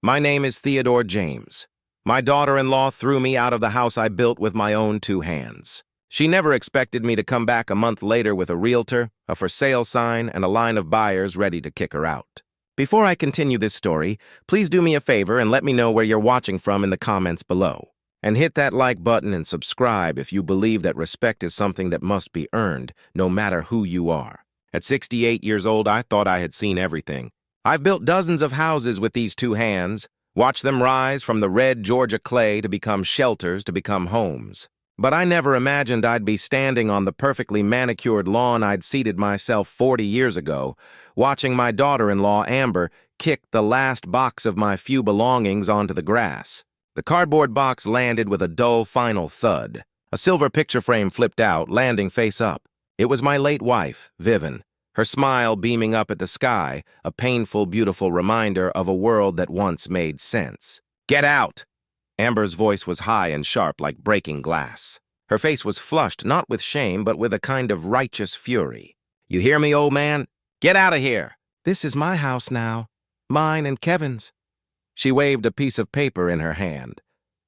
My name is Theodore James. My daughter-in-law threw me out of the house I built with my own two hands. She never expected me to come back a month later with a realtor, a for sale sign, and a line of buyers ready to kick her out. Before I continue this story, please do me a favor and let me know where you're watching from in the comments below. And hit that like button and subscribe if you believe that respect is something that must be earned, no matter who you are. At 68 years old, I thought I had seen everything. I've built dozens of houses with these two hands, watched them rise from the red Georgia clay to become shelters, to become homes. But I never imagined I'd be standing on the perfectly manicured lawn I'd seated myself 40 years ago, watching my daughter-in-law, Amber, kick the last box of my few belongings onto the grass. The cardboard box landed with a dull, final thud. A silver picture frame flipped out, landing face up. It was my late wife, Vivian, her smile beaming up at the sky, a painful, beautiful reminder of a world that once made sense. "Get out!" Amber's voice was high and sharp like breaking glass. Her face was flushed, not with shame, but with a kind of righteous fury. "You hear me, old man? Get out of here! This is my house now. Mine and Kevin's." She waved a piece of paper in her hand,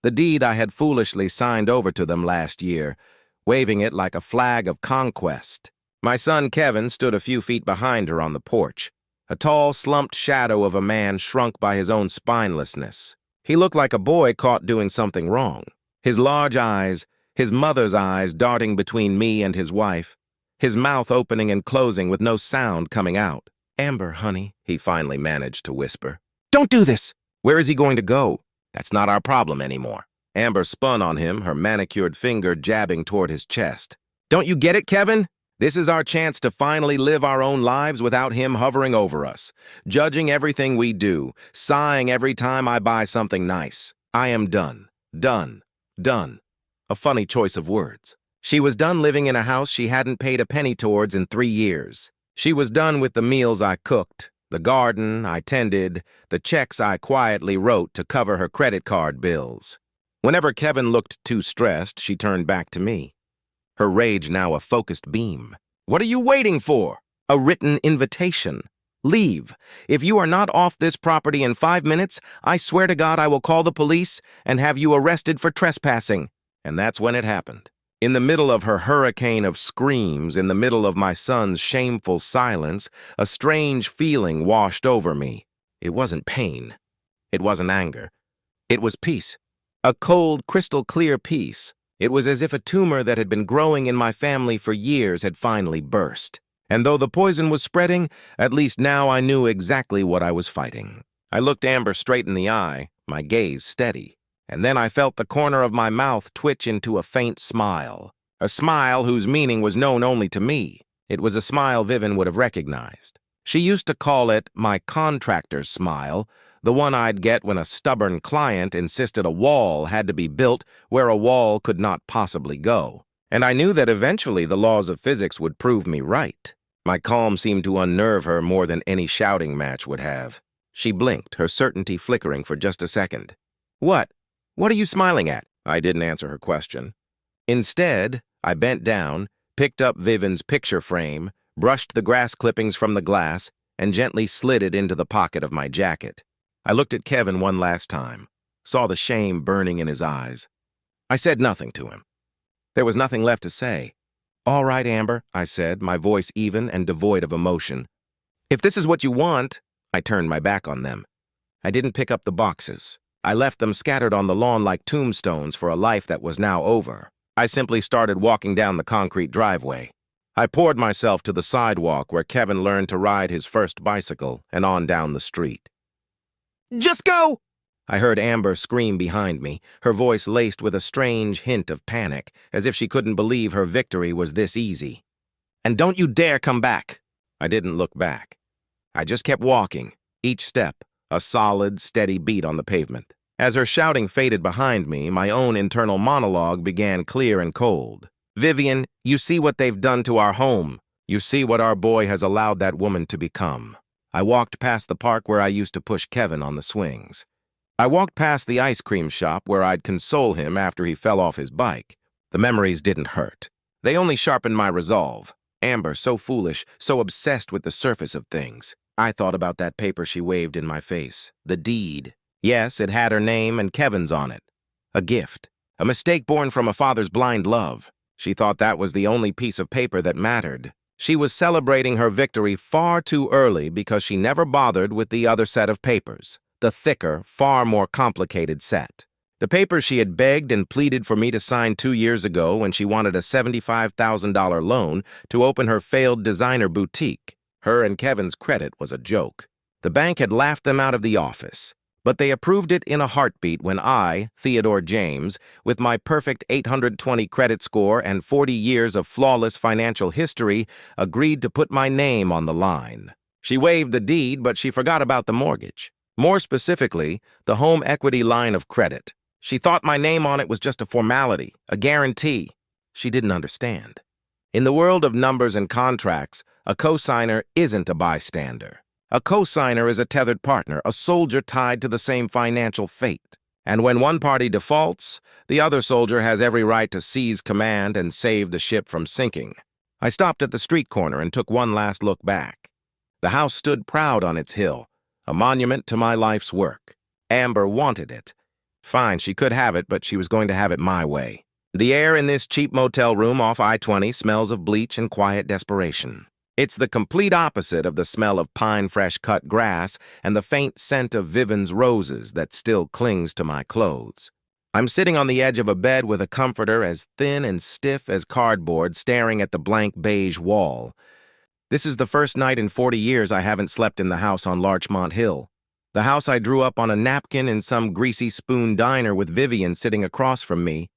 the deed I had foolishly signed over to them last year, waving it like a flag of conquest. My son Kevin stood a few feet behind her on the porch, a tall, slumped shadow of a man shrunk by his own spinelessness. He looked like a boy caught doing something wrong. His large eyes, his mother's eyes darting between me and his wife, his mouth opening and closing with no sound coming out. "Amber, honey," he finally managed to whisper. "Don't do this!" "Where is he going to go?" "That's not our problem anymore." Amber spun on him, her manicured finger jabbing toward his chest. "Don't you get it, Kevin? This is our chance to finally live our own lives without him hovering over us, judging everything we do, sighing every time I buy something nice. I am done. Done. Done." A funny choice of words. She was done living in a house she hadn't paid a penny towards in 3 years. She was done with the meals I cooked, the garden I tended, the checks I quietly wrote to cover her credit card bills. Whenever Kevin looked too stressed, she turned back to me, her rage now a focused beam. "What are you waiting for? A written invitation. Leave. If you are not off this property in 5 minutes, I swear to God I will call the police and have you arrested for trespassing." And that's when it happened. In the middle of her hurricane of screams, in the middle of my son's shameful silence, a strange feeling washed over me. It wasn't pain. It wasn't anger. It was peace. A cold, crystal-clear peace. It was as if a tumor that had been growing in my family for years had finally burst. And though the poison was spreading, at least now I knew exactly what I was fighting. I looked Amber straight in the eye, my gaze steady. And then I felt the corner of my mouth twitch into a faint smile. A smile whose meaning was known only to me. It was a smile Vivian would have recognized. She used to call it my contractor's smile, the one I'd get when a stubborn client insisted a wall had to be built where a wall could not possibly go. And I knew that eventually the laws of physics would prove me right. My calm seemed to unnerve her more than any shouting match would have. She blinked, her certainty flickering for just a second. "What? What are you smiling at?" I didn't answer her question. Instead, I bent down, picked up Vivian's picture frame, brushed the grass clippings from the glass, and gently slid it into the pocket of my jacket. I looked at Kevin one last time, saw the shame burning in his eyes. I said nothing to him. There was nothing left to say. "All right, Amber," I said, my voice even and devoid of emotion. "If this is what you want," I turned my back on them. I didn't pick up the boxes. I left them scattered on the lawn like tombstones for a life that was now over. I simply started walking down the concrete driveway. I poured myself to the sidewalk where Kevin learned to ride his first bicycle and on down the street. "Just go!" I heard Amber scream behind me, her voice laced with a strange hint of panic, as if she couldn't believe her victory was this easy. "And don't you dare come back!" I didn't look back. I just kept walking, each step a solid, steady beat on the pavement. As her shouting faded behind me, my own internal monologue began clear and cold. "Vivian, you see what they've done to our home. You see what our boy has allowed that woman to become." I walked past the park where I used to push Kevin on the swings. I walked past the ice cream shop where I'd console him after he fell off his bike. The memories didn't hurt. They only sharpened my resolve. Amber, so foolish, so obsessed with the surface of things. I thought about that paper she waved in my face, the deed. Yes, it had her name and Kevin's on it. A gift. A mistake born from a father's blind love. She thought that was the only piece of paper that mattered. She was celebrating her victory far too early because she never bothered with the other set of papers, the thicker, far more complicated set. The papers she had begged and pleaded for me to sign 2 years ago when she wanted a $75,000 loan to open her failed designer boutique. Her and Kevin's credit was a joke. The bank had laughed them out of the office. But they approved it in a heartbeat when I, Theodore James, with my perfect 820 credit score and 40 years of flawless financial history, agreed to put my name on the line. She waived the deed, but she forgot about the mortgage. More specifically, the home equity line of credit. She thought my name on it was just a formality, a guarantee. She didn't understand. In the world of numbers and contracts, a cosigner isn't a bystander. A cosigner is a tethered partner, a soldier tied to the same financial fate. And when one party defaults, the other soldier has every right to seize command and save the ship from sinking. I stopped at the street corner and took one last look back. The house stood proud on its hill, a monument to my life's work. Amber wanted it. Fine, she could have it, but she was going to have it my way. The air in this cheap motel room off I-20 smells of bleach and quiet desperation. It's the complete opposite of the smell of pine fresh-cut grass and the faint scent of Vivian's roses that still clings to my clothes. I'm sitting on the edge of a bed with a comforter as thin and stiff as cardboard staring at the blank beige wall. This is the first night in 40 years I haven't slept in the house on Larchmont Hill. The house I drew up on a napkin in some greasy spoon diner with Vivian sitting across from me,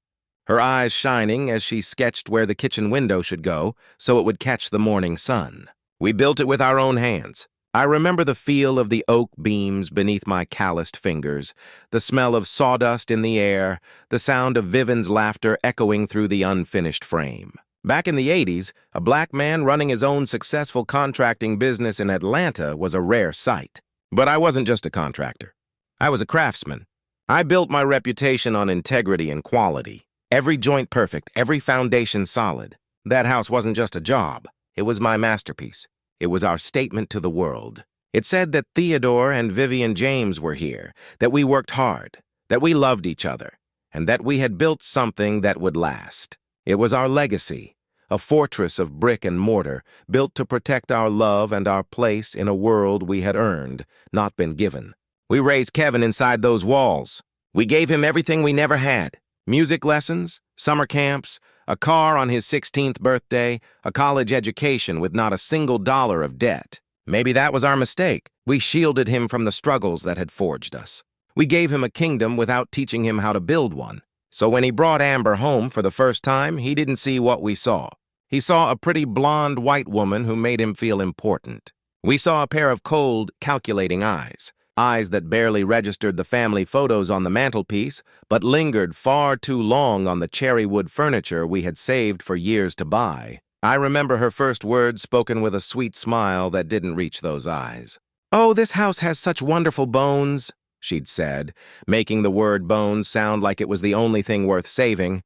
her eyes shining as she sketched where the kitchen window should go so it would catch the morning sun. We built it with our own hands. I remember the feel of the oak beams beneath my calloused fingers, the smell of sawdust in the air, the sound of Vivian's laughter echoing through the unfinished frame. Back in the 80s, a black man running his own successful contracting business in Atlanta was a rare sight. But I wasn't just a contractor. I was a craftsman. I built my reputation on integrity and quality. Every joint perfect, every foundation solid. That house wasn't just a job. It was my masterpiece. It was our statement to the world. It said that Theodore and Vivian James were here, that we worked hard, that we loved each other, and that we had built something that would last. It was our legacy, a fortress of brick and mortar, built to protect our love and our place in a world we had earned, not been given. We raised Kevin inside those walls. We gave him everything we never had. Music lessons, summer camps, a car on his 16th birthday, a college education with not a single dollar of debt. Maybe that was our mistake. We shielded him from the struggles that had forged us. We gave him a kingdom without teaching him how to build one. So when he brought Amber home for the first time, he didn't see what we saw. He saw a pretty blonde white woman who made him feel important. We saw a pair of cold, calculating eyes. Eyes that barely registered the family photos on the mantelpiece, but lingered far too long on the cherry wood furniture we had saved for years to buy. I remember her first words spoken with a sweet smile that didn't reach those eyes. "Oh, this house has such wonderful bones," she'd said, making the word bones sound like it was the only thing worth saving.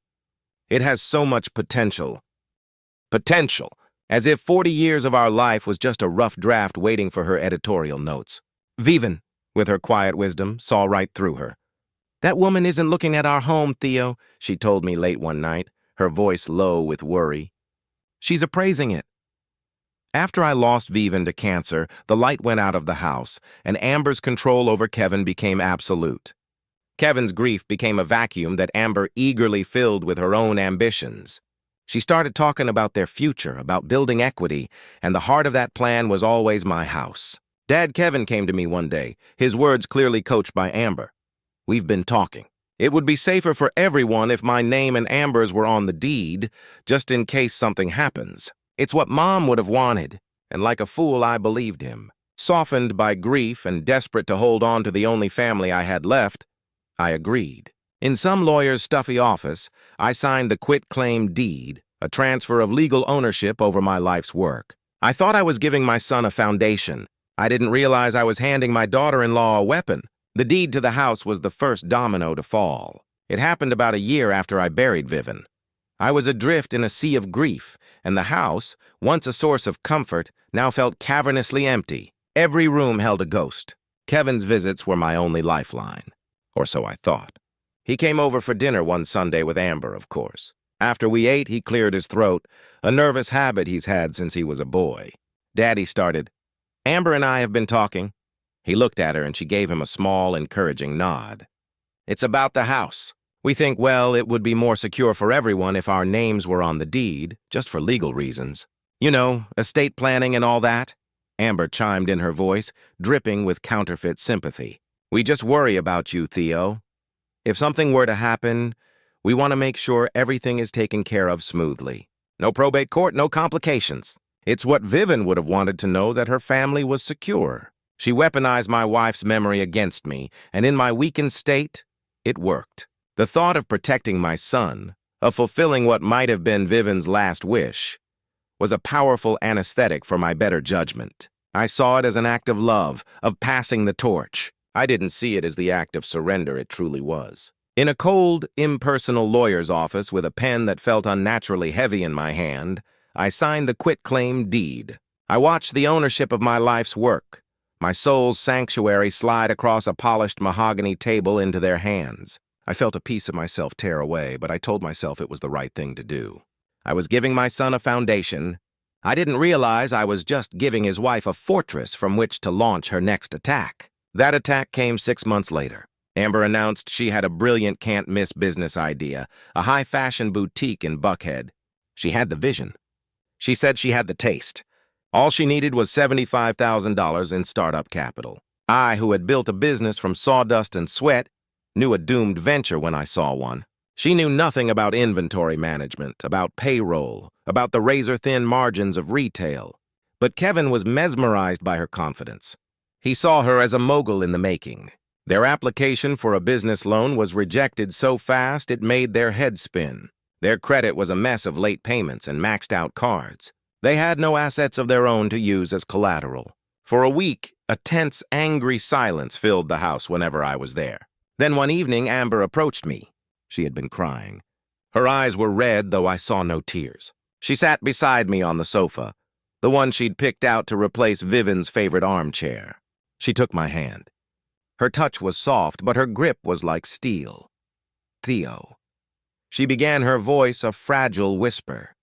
"It has so much potential." Potential, as if 40 years of our life was just a rough draft waiting for her editorial notes. Vivian, with her quiet wisdom, saw right through her. "That woman isn't looking at our home, Theo," she told me late one night, her voice low with worry. "She's appraising it." After I lost Vivian to cancer, the light went out of the house, and Amber's control over Kevin became absolute. Kevin's grief became a vacuum that Amber eagerly filled with her own ambitions. She started talking about their future, about building equity, and the heart of that plan was always my house. Dad Kevin came to me one day, his words clearly coached by Amber. "We've been talking. It would be safer for everyone if my name and Amber's were on the deed, just in case something happens. It's what Mom would have wanted," and like a fool I believed him. Softened by grief and desperate to hold on to the only family I had left, I agreed. In some lawyer's stuffy office, I signed the quitclaim deed, a transfer of legal ownership over my life's work. I thought I was giving my son a foundation. I didn't realize I was handing my daughter-in-law a weapon. The deed to the house was the first domino to fall. It happened about a year after I buried Vivian. I was adrift in a sea of grief, and the house, once a source of comfort, now felt cavernously empty. Every room held a ghost. Kevin's visits were my only lifeline, or so I thought. He came over for dinner one Sunday with Amber, of course. After we ate, he cleared his throat, a nervous habit he's had since he was a boy. Daddy started, "Amber and I have been talking." He looked at her and she gave him a small, encouraging nod. "It's about the house. We think, well, it would be more secure for everyone if our names were on the deed, just for legal reasons. You know, estate planning and all that." Amber chimed in, her voice dripping with counterfeit sympathy. "We just worry about you, Theo. If something were to happen, we want to make sure everything is taken care of smoothly. No probate court, no complications. It's what Vivian would have wanted to know, that her family was secure. She weaponized my wife's memory against me, and in my weakened state, it worked. The thought of protecting my son, of fulfilling what might have been Vivian's last wish, was a powerful anesthetic for my better judgment. I saw it as an act of love, of passing the torch. I didn't see it as the act of surrender it truly was. In a cold, impersonal lawyer's office with a pen that felt unnaturally heavy in my hand, I signed the quitclaim deed. I watched the ownership of my life's work, my soul's sanctuary, slide across a polished mahogany table into their hands. I felt a piece of myself tear away, but I told myself it was the right thing to do. I was giving my son a foundation. I didn't realize I was just giving his wife a fortress from which to launch her next attack. That attack came 6 months later. Amber announced she had a brilliant can't-miss business idea, a high-fashion boutique in Buckhead. She had the vision. She said she had the taste. All she needed was $75,000 in startup capital. I, who had built a business from sawdust and sweat, knew a doomed venture when I saw one. She knew nothing about inventory management, about payroll, about the razor-thin margins of retail. But Kevin was mesmerized by her confidence. He saw her as a mogul in the making. Their application for a business loan was rejected so fast it made their heads spin. Their credit was a mess of late payments and maxed-out cards. They had no assets of their own to use as collateral. For a week, a tense, angry silence filled the house whenever I was there. Then one evening, Amber approached me. She had been crying. Her eyes were red, though I saw no tears. She sat beside me on the sofa, the one she'd picked out to replace Vivian's favorite armchair. She took my hand. Her touch was soft, but her grip was like steel. "Theo." She began, her voice a fragile whisper.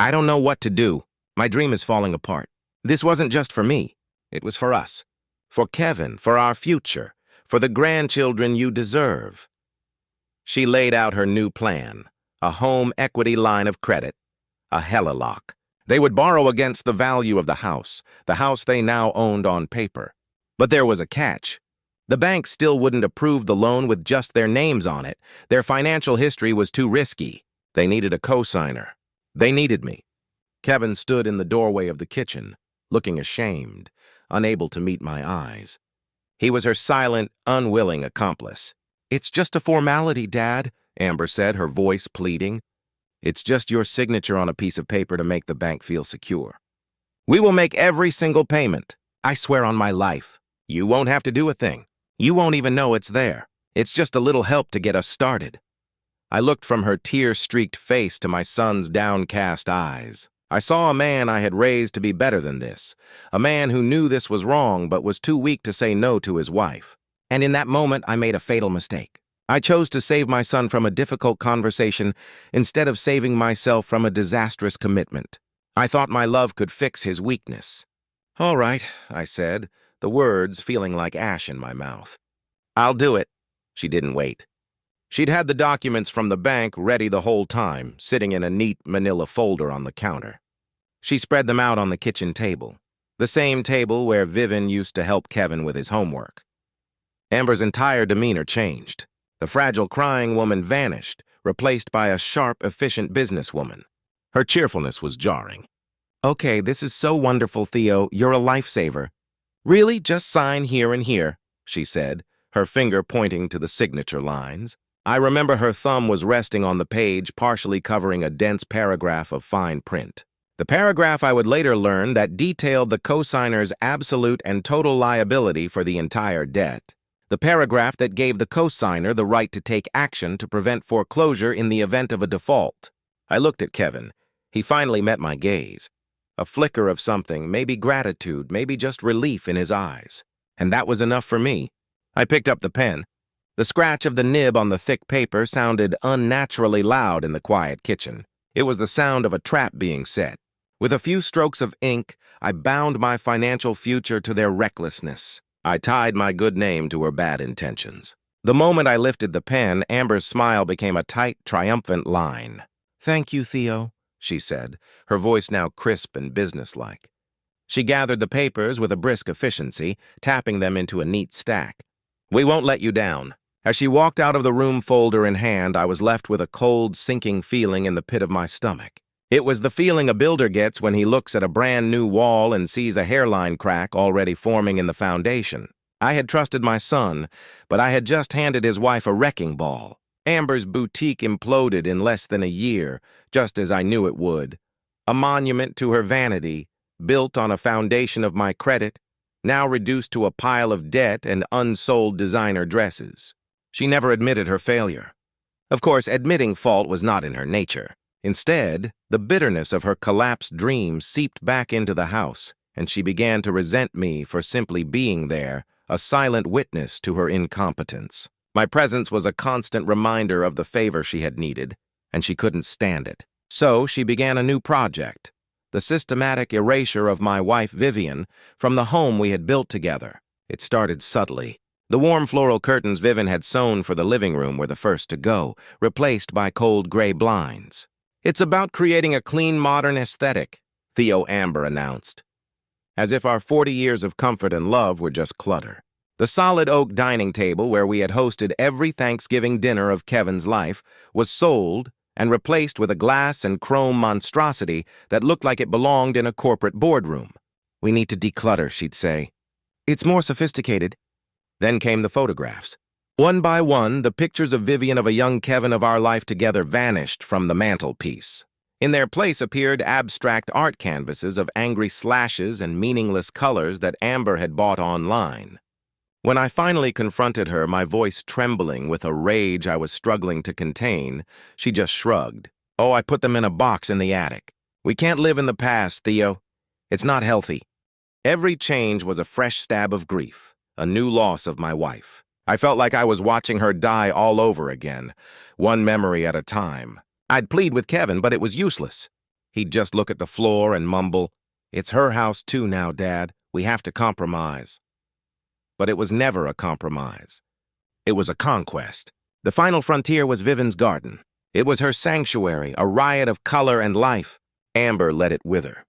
"I don't know what to do. My dream is falling apart. This wasn't just for me. It was for us. For Kevin, for our future, for the grandchildren you deserve." She laid out her new plan, a home equity line of credit, a helilock. They would borrow against the value of the house they now owned on paper. But there was a catch. The bank still wouldn't approve the loan with just their names on it. Their financial history was too risky. They needed a co-signer. They needed me. Kevin stood in the doorway of the kitchen, looking ashamed, unable to meet my eyes. He was her silent, unwilling accomplice. "It's just a formality, Dad," Amber said, her voice pleading. "It's just your signature on a piece of paper to make the bank feel secure. We will make every single payment. I swear on my life. You won't have to do a thing. You won't even know it's there. It's just a little help to get us started." I looked from her tear-streaked face to my son's downcast eyes. I saw a man I had raised to be better than this, a man who knew this was wrong but was too weak to say no to his wife. And in that moment, I made a fatal mistake. I chose to save my son from a difficult conversation instead of saving myself from a disastrous commitment. I thought my love could fix his weakness. "All right," I said, the words feeling like ash in my mouth. "I'll do it." She didn't wait. She'd had the documents from the bank ready the whole time, sitting in a neat manila folder on the counter. She spread them out on the kitchen table, the same table where Vivian used to help Kevin with his homework. Amber's entire demeanor changed. The fragile crying woman vanished, replaced by a sharp, efficient businesswoman. Her cheerfulness was jarring. "Okay, this is so wonderful, Theo. You're a lifesaver." "Really? Just sign here and here," she said, her finger pointing to the signature lines. I remember her thumb was resting on the page, partially covering a dense paragraph of fine print. The paragraph I would later learn that detailed the co-signer's absolute and total liability for the entire debt. The paragraph that gave the co-signer the right to take action to prevent foreclosure in the event of a default. I looked at Kevin. He finally met my gaze. A flicker of something, maybe gratitude, maybe just relief in his eyes. and that was enough for me. I picked up the pen. The scratch of the nib on the thick paper sounded unnaturally loud in the quiet kitchen. It was the sound of a trap being set. With a few strokes of ink, I bound my financial future to their recklessness. I tied my good name to her bad intentions. The moment I lifted the pen, Amber's smile became a tight, triumphant line. "Thank you, Theo," she said, her voice now crisp and businesslike. She gathered the papers with a brisk efficiency, tapping them into a neat stack. "We won't let you down." As she walked out of the room, folder in hand, I was left with a cold, sinking feeling in the pit of my stomach. It was the feeling a builder gets when he looks at a brand new wall and sees a hairline crack already forming in the foundation. I had trusted my son, but I had just handed his wife a wrecking ball. Amber's boutique imploded in less than a year, just as I knew it would. A monument to her vanity, built on a foundation of my credit, now reduced to a pile of debt and unsold designer dresses. She never admitted her failure. Of course, admitting fault was not in her nature. Instead, the bitterness of her collapsed dream seeped back into the house, and she began to resent me for simply being there, a silent witness to her incompetence. My presence was a constant reminder of the favor she had needed, and she couldn't stand it. So she began a new project, the systematic erasure of my wife Vivian from the home we had built together. It started subtly. The warm floral curtains Vivian had sewn for the living room were the first to go, replaced by cold gray blinds. "It's about creating a clean, modern aesthetic," Theo Amber announced, as if our 40 years of comfort and love were just clutter. The solid oak dining table where we had hosted every Thanksgiving dinner of Kevin's life was sold and replaced with a glass and chrome monstrosity that looked like it belonged in a corporate boardroom. "We need to declutter," she'd say. "It's more sophisticated." Then came the photographs. One by one, the pictures of Vivian of a young Kevin of our life together vanished from the mantelpiece. In their place appeared abstract art canvases of angry slashes and meaningless colors that Amber had bought online. When I finally confronted her, my voice trembling with a rage I was struggling to contain, she just shrugged. "Oh, I put them in a box in the attic. We can't live in the past, Theo. It's not healthy." Every change was a fresh stab of grief, a new loss of my wife. I felt like I was watching her die all over again, one memory at a time. I'd plead with Kevin, but it was useless. He'd just look at the floor and mumble, "It's her house too now, Dad. We have to compromise." But it was never a compromise. It was a conquest. The final frontier was Vivian's garden. It was her sanctuary, a riot of color and life. Amber let it wither.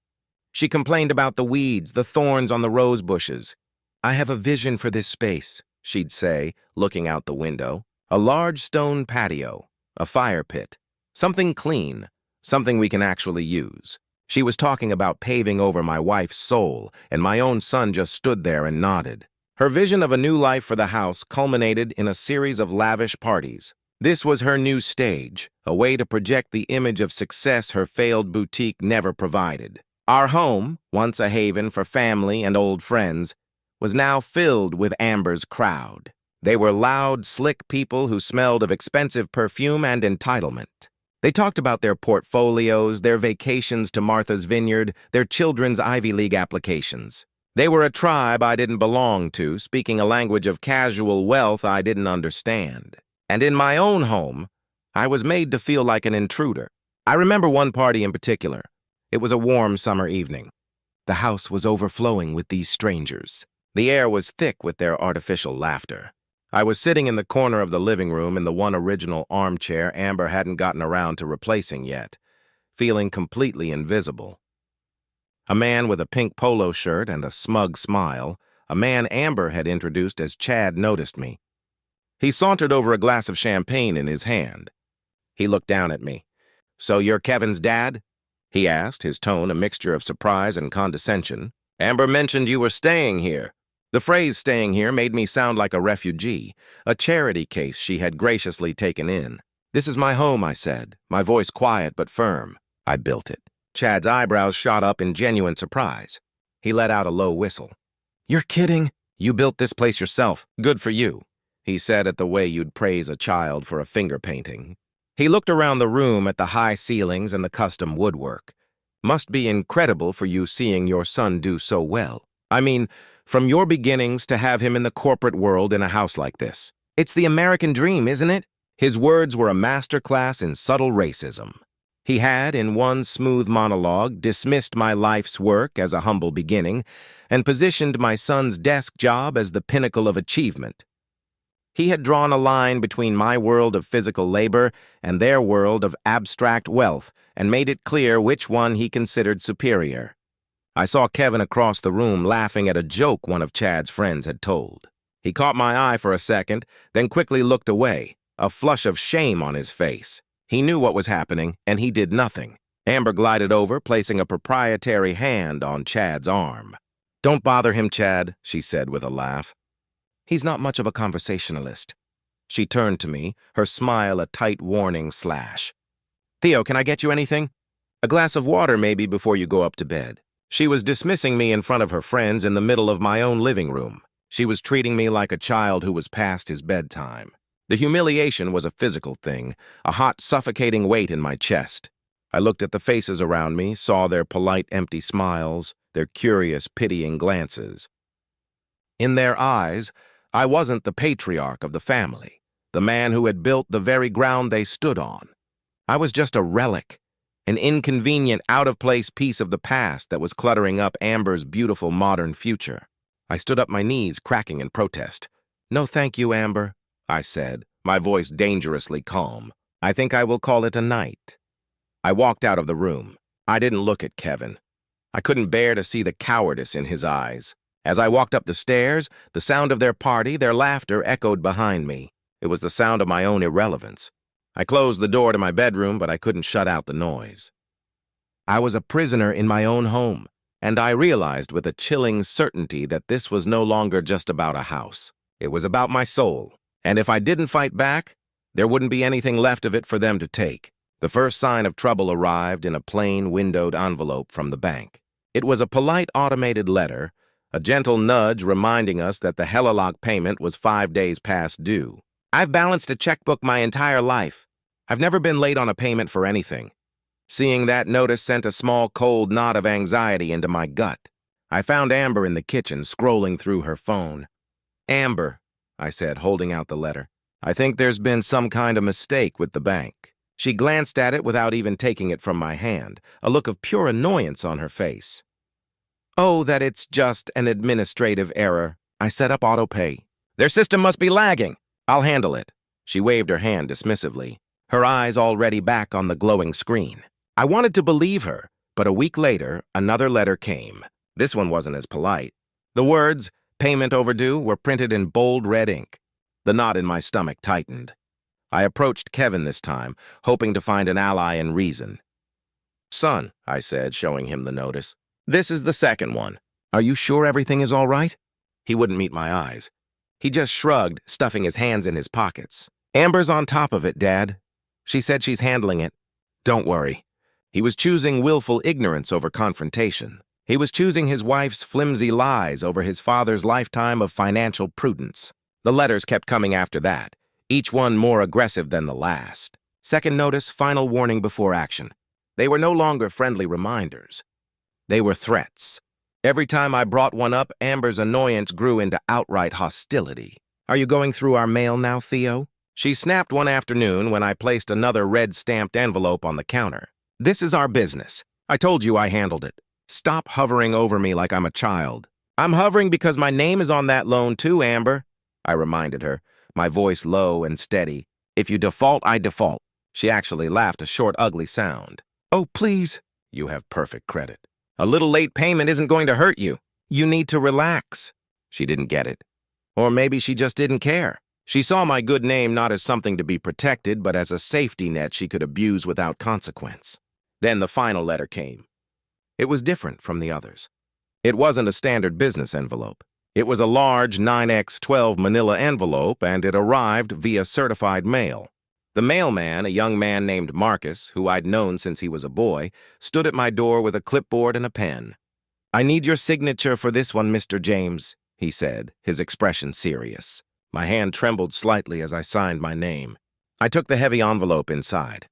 She complained about the weeds, the thorns on the rose bushes. "I have a vision for this space," she'd say, looking out the window. "A large stone patio, a fire pit, something clean, something we can actually use." She was talking about paving over my wife's soul, and my own son just stood there and nodded. Her vision of a new life for the house culminated in a series of lavish parties. This was her new stage, a way to project the image of success her failed boutique never provided. Our home, once a haven for family and old friends, was now filled with Amber's crowd. They were loud, slick people who smelled of expensive perfume and entitlement. They talked about their portfolios, their vacations to Martha's Vineyard, their children's Ivy League applications. They were a tribe I didn't belong to, speaking a language of casual wealth I didn't understand. And in my own home, I was made to feel like an intruder. I remember one party in particular. It was a warm summer evening. The house was overflowing with these strangers. The air was thick with their artificial laughter. I was sitting in the corner of the living room in the one original armchair Amber hadn't gotten around to replacing yet, feeling completely invisible. A man with a pink polo shirt and a smug smile, a man Amber had introduced as Chad, noticed me. He sauntered over a glass of champagne in his hand. He looked down at me. "So you're Kevin's dad?" he asked, his tone a mixture of surprise and condescension. "Amber mentioned you were staying here." The phrase "staying here" made me sound like a refugee, a charity case she had graciously taken in. "This is my home," I said, my voice quiet but firm. "I built it." Chad's eyebrows shot up in genuine surprise. He let out a low whistle. "You're kidding? You built this place yourself. Good for you," he said at the way you'd praise a child for a finger painting. He looked around the room at the high ceilings and the custom woodwork. "Must be incredible for you seeing your son do so well. I mean, From your beginnings to have him in the corporate world in a house like this. It's the American dream, isn't it? His words were a masterclass in subtle racism. He had, in one smooth monologue, dismissed my life's work as a humble beginning and positioned my son's desk job as the pinnacle of achievement. He had drawn a line between my world of physical labor and their world of abstract wealth and made it clear which one he considered superior. I saw Kevin across the room laughing at a joke one of Chad's friends had told. He caught my eye for a second, then quickly looked away, a flush of shame on his face. He knew what was happening, and he did nothing. Amber glided over, placing a proprietary hand on Chad's arm. "Don't bother him, Chad," she said with a laugh. "He's not much of a conversationalist." She turned to me, her smile a tight warning slash. "Theo, can I get you anything? A glass of water maybe before you go up to bed." She was dismissing me in front of her friends in the middle of my own living room. She was treating me like a child who was past his bedtime. The humiliation was a physical thing, a hot, suffocating weight in my chest. I looked at the faces around me, saw their polite, empty smiles, their curious, pitying glances. In their eyes, I wasn't the patriarch of the family, the man who had built the very ground they stood on. I was just a relic, an inconvenient, out-of-place piece of the past that was cluttering up Amber's beautiful modern future. I stood up, my knees cracking in protest. "No, thank you, Amber," I said, my voice dangerously calm. "I think I will call it a night." I walked out of the room. I didn't look at Kevin. I couldn't bear to see the cowardice in his eyes. As I walked up the stairs, the sound of their party, their laughter, echoed behind me. It was the sound of my own irrelevance. I closed the door to my bedroom, but I couldn't shut out the noise. I was a prisoner in my own home, and I realized with a chilling certainty that this was no longer just about a house. It was about my soul, and if I didn't fight back, there wouldn't be anything left of it for them to take. The first sign of trouble arrived in a plain, windowed envelope from the bank. It was a polite automated letter, a gentle nudge reminding us that the Helilock payment was 5 days past due. "I've balanced a checkbook my entire life. I've never been late on a payment for anything." Seeing that notice sent a small, cold knot of anxiety into my gut. I found Amber in the kitchen, scrolling through her phone. "Amber," I said, holding out the letter, "I think there's been some kind of mistake with the bank." She glanced at it without even taking it from my hand, a look of pure annoyance on her face. "Oh, that it's just an administrative error. I set up autopay. Their system must be lagging. I'll handle it." She waved her hand dismissively, her eyes already back on the glowing screen. I wanted to believe her, but a week later, another letter came. This one wasn't as polite. The words, "Payment overdue," were printed in bold red ink. The knot in my stomach tightened. I approached Kevin this time, hoping to find an ally in reason. "Son," I said, showing him the notice, "this is the second one. Are you sure everything is all right?" He wouldn't meet my eyes. He just shrugged, stuffing his hands in his pockets. "Amber's on top of it, Dad. She said she's handling it. Don't worry." He was choosing willful ignorance over confrontation. He was choosing his wife's flimsy lies over his father's lifetime of financial prudence. The letters kept coming after that, each one more aggressive than the last. Second notice, final warning before action. They were no longer friendly reminders. They were threats. Every time I brought one up, Amber's annoyance grew into outright hostility. "Are you going through our mail now, Theo?" She snapped one afternoon when I placed another red-stamped envelope on the counter. "This is our business. I told you I handled it. Stop hovering over me like I'm a child." "I'm hovering because my name is on that loan too, Amber," I reminded her, my voice low and steady. "If you default, I default." She actually laughed a short, ugly sound. "Oh, please." "You have perfect credit. A little late payment isn't going to hurt you. You need to relax." She didn't get it. Or maybe she just didn't care. She saw my good name not as something to be protected, but as a safety net she could abuse without consequence. Then the final letter came. It was different from the others. It wasn't a standard business envelope. It was a large 9x12 manila envelope, and it arrived via certified mail. The mailman, a young man named Marcus, who I'd known since he was a boy, stood at my door with a clipboard and a pen. "I need your signature for this one, Mr. James," he said, his expression serious. My hand trembled slightly as I signed my name. I took the heavy envelope inside.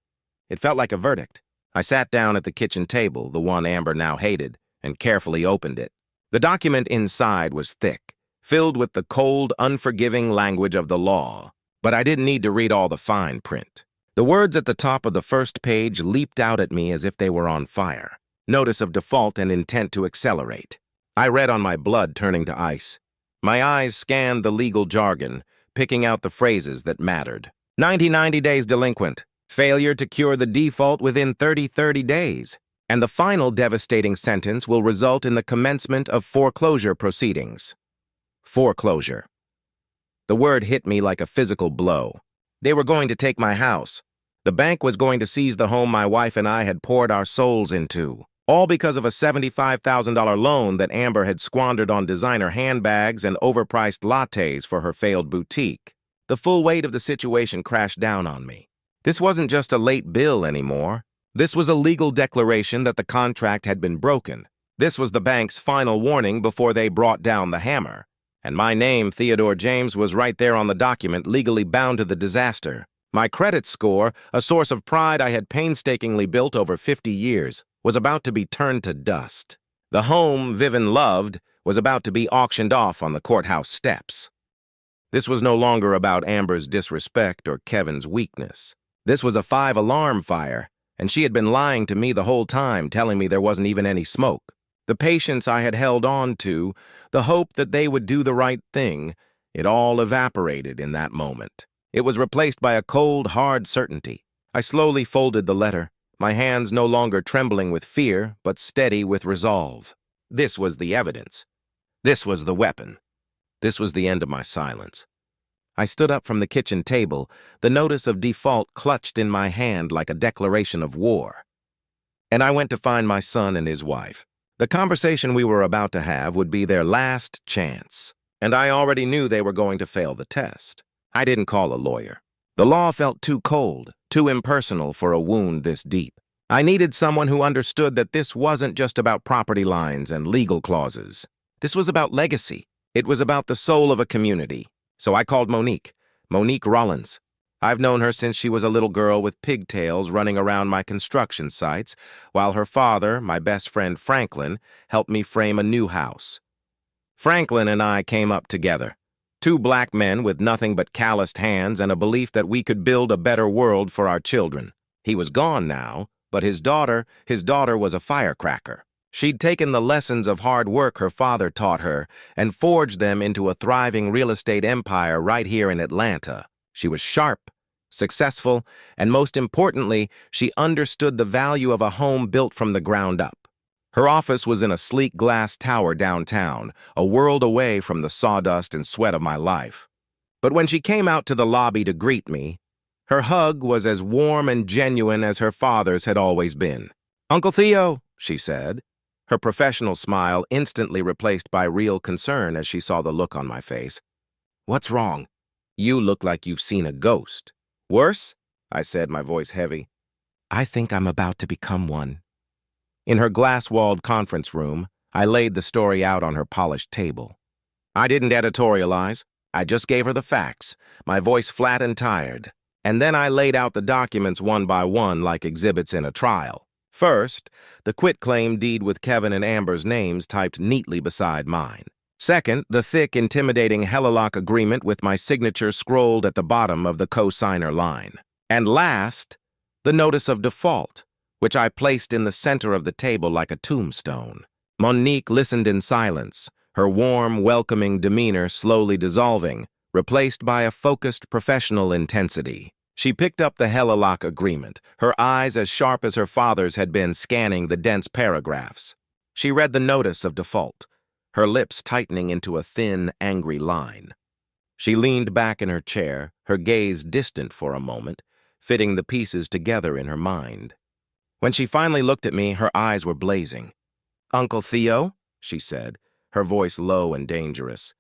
It felt like a verdict. I sat down at the kitchen table, the one Amber now hated, and carefully opened it. The document inside was thick, filled with the cold, unforgiving language of the law. But I didn't need to read all the fine print. The words at the top of the first page leaped out at me as if they were on fire. Notice of default and intent to accelerate. I read on my blood turning to ice. My eyes scanned the legal jargon, picking out the phrases that mattered. 90 days delinquent. Failure to cure the default within 30 days. And the final devastating sentence will result in the commencement of foreclosure proceedings. Foreclosure. The word hit me like a physical blow. They were going to take my house. The bank was going to seize the home my wife and I had poured our souls into. All because of a $75,000 loan that Amber had squandered on designer handbags and overpriced lattes for her failed boutique. The full weight of the situation crashed down on me. This wasn't just a late bill anymore. This was a legal declaration that the contract had been broken. This was the bank's final warning before they brought down the hammer. And my name, Theodore James, was right there on the document, legally bound to the disaster. My credit score, a source of pride I had painstakingly built over 50 years, was about to be turned to dust. The home Vivian loved was about to be auctioned off on the courthouse steps. This was no longer about Amber's disrespect or Kevin's weakness. This was a 5-alarm fire, and she had been lying to me the whole time, telling me there wasn't even any smoke. The patience I had held on to, the hope that they would do the right thing, it all evaporated in that moment. It was replaced by a cold, hard certainty. I slowly folded the letter, my hands no longer trembling with fear, but steady with resolve. This was the evidence. This was the weapon. This was the end of my silence. I stood up from the kitchen table, the notice of default clutched in my hand like a declaration of war. And I went to find my son and his wife. The conversation we were about to have would be their last chance, and I already knew they were going to fail the test. I didn't call a lawyer. The law felt too cold, too impersonal for a wound this deep. I needed someone who understood that this wasn't just about property lines and legal clauses. This was about legacy. It was about the soul of a community. So I called Monique Rollins. I've known her since she was a little girl with pigtails running around my construction sites, while her father, my best friend Franklin, helped me frame a new house. Franklin and I came up together. Two black men with nothing but calloused hands and a belief that we could build a better world for our children. He was gone now, but his daughter was a firecracker. She'd taken the lessons of hard work her father taught her and forged them into a thriving real estate empire right here in Atlanta. She was sharp, successful, and most importantly, she understood the value of a home built from the ground up. Her office was in a sleek glass tower downtown, a world away from the sawdust and sweat of my life. But when she came out to the lobby to greet me, her hug was as warm and genuine as her father's had always been. "Uncle Theo," she said, her professional smile instantly replaced by real concern as she saw the look on my face. "What's wrong? You look like you've seen a ghost." "Worse?" I said, my voice heavy. "I think I'm about to become one." In her glass-walled conference room, I laid the story out on her polished table. I didn't editorialize. I just gave her the facts, my voice flat and tired. And then I laid out the documents one by one like exhibits in a trial. First, the quitclaim deed with Kevin and Amber's names typed neatly beside mine. Second, the thick, intimidating Helilock agreement with my signature scrolled at the bottom of the co-signer line. And last, the notice of default, which I placed in the center of the table like a tombstone. Monique listened in silence, her warm, welcoming demeanor slowly dissolving, replaced by a focused professional intensity. She picked up the Helilock agreement, her eyes as sharp as her father's had been scanning the dense paragraphs. She read the notice of default, her lips tightening into a thin, angry line. She leaned back in her chair, her gaze distant for a moment, fitting the pieces together in her mind. When she finally looked at me, her eyes were blazing. "Uncle Theo," she said, her voice low and dangerous.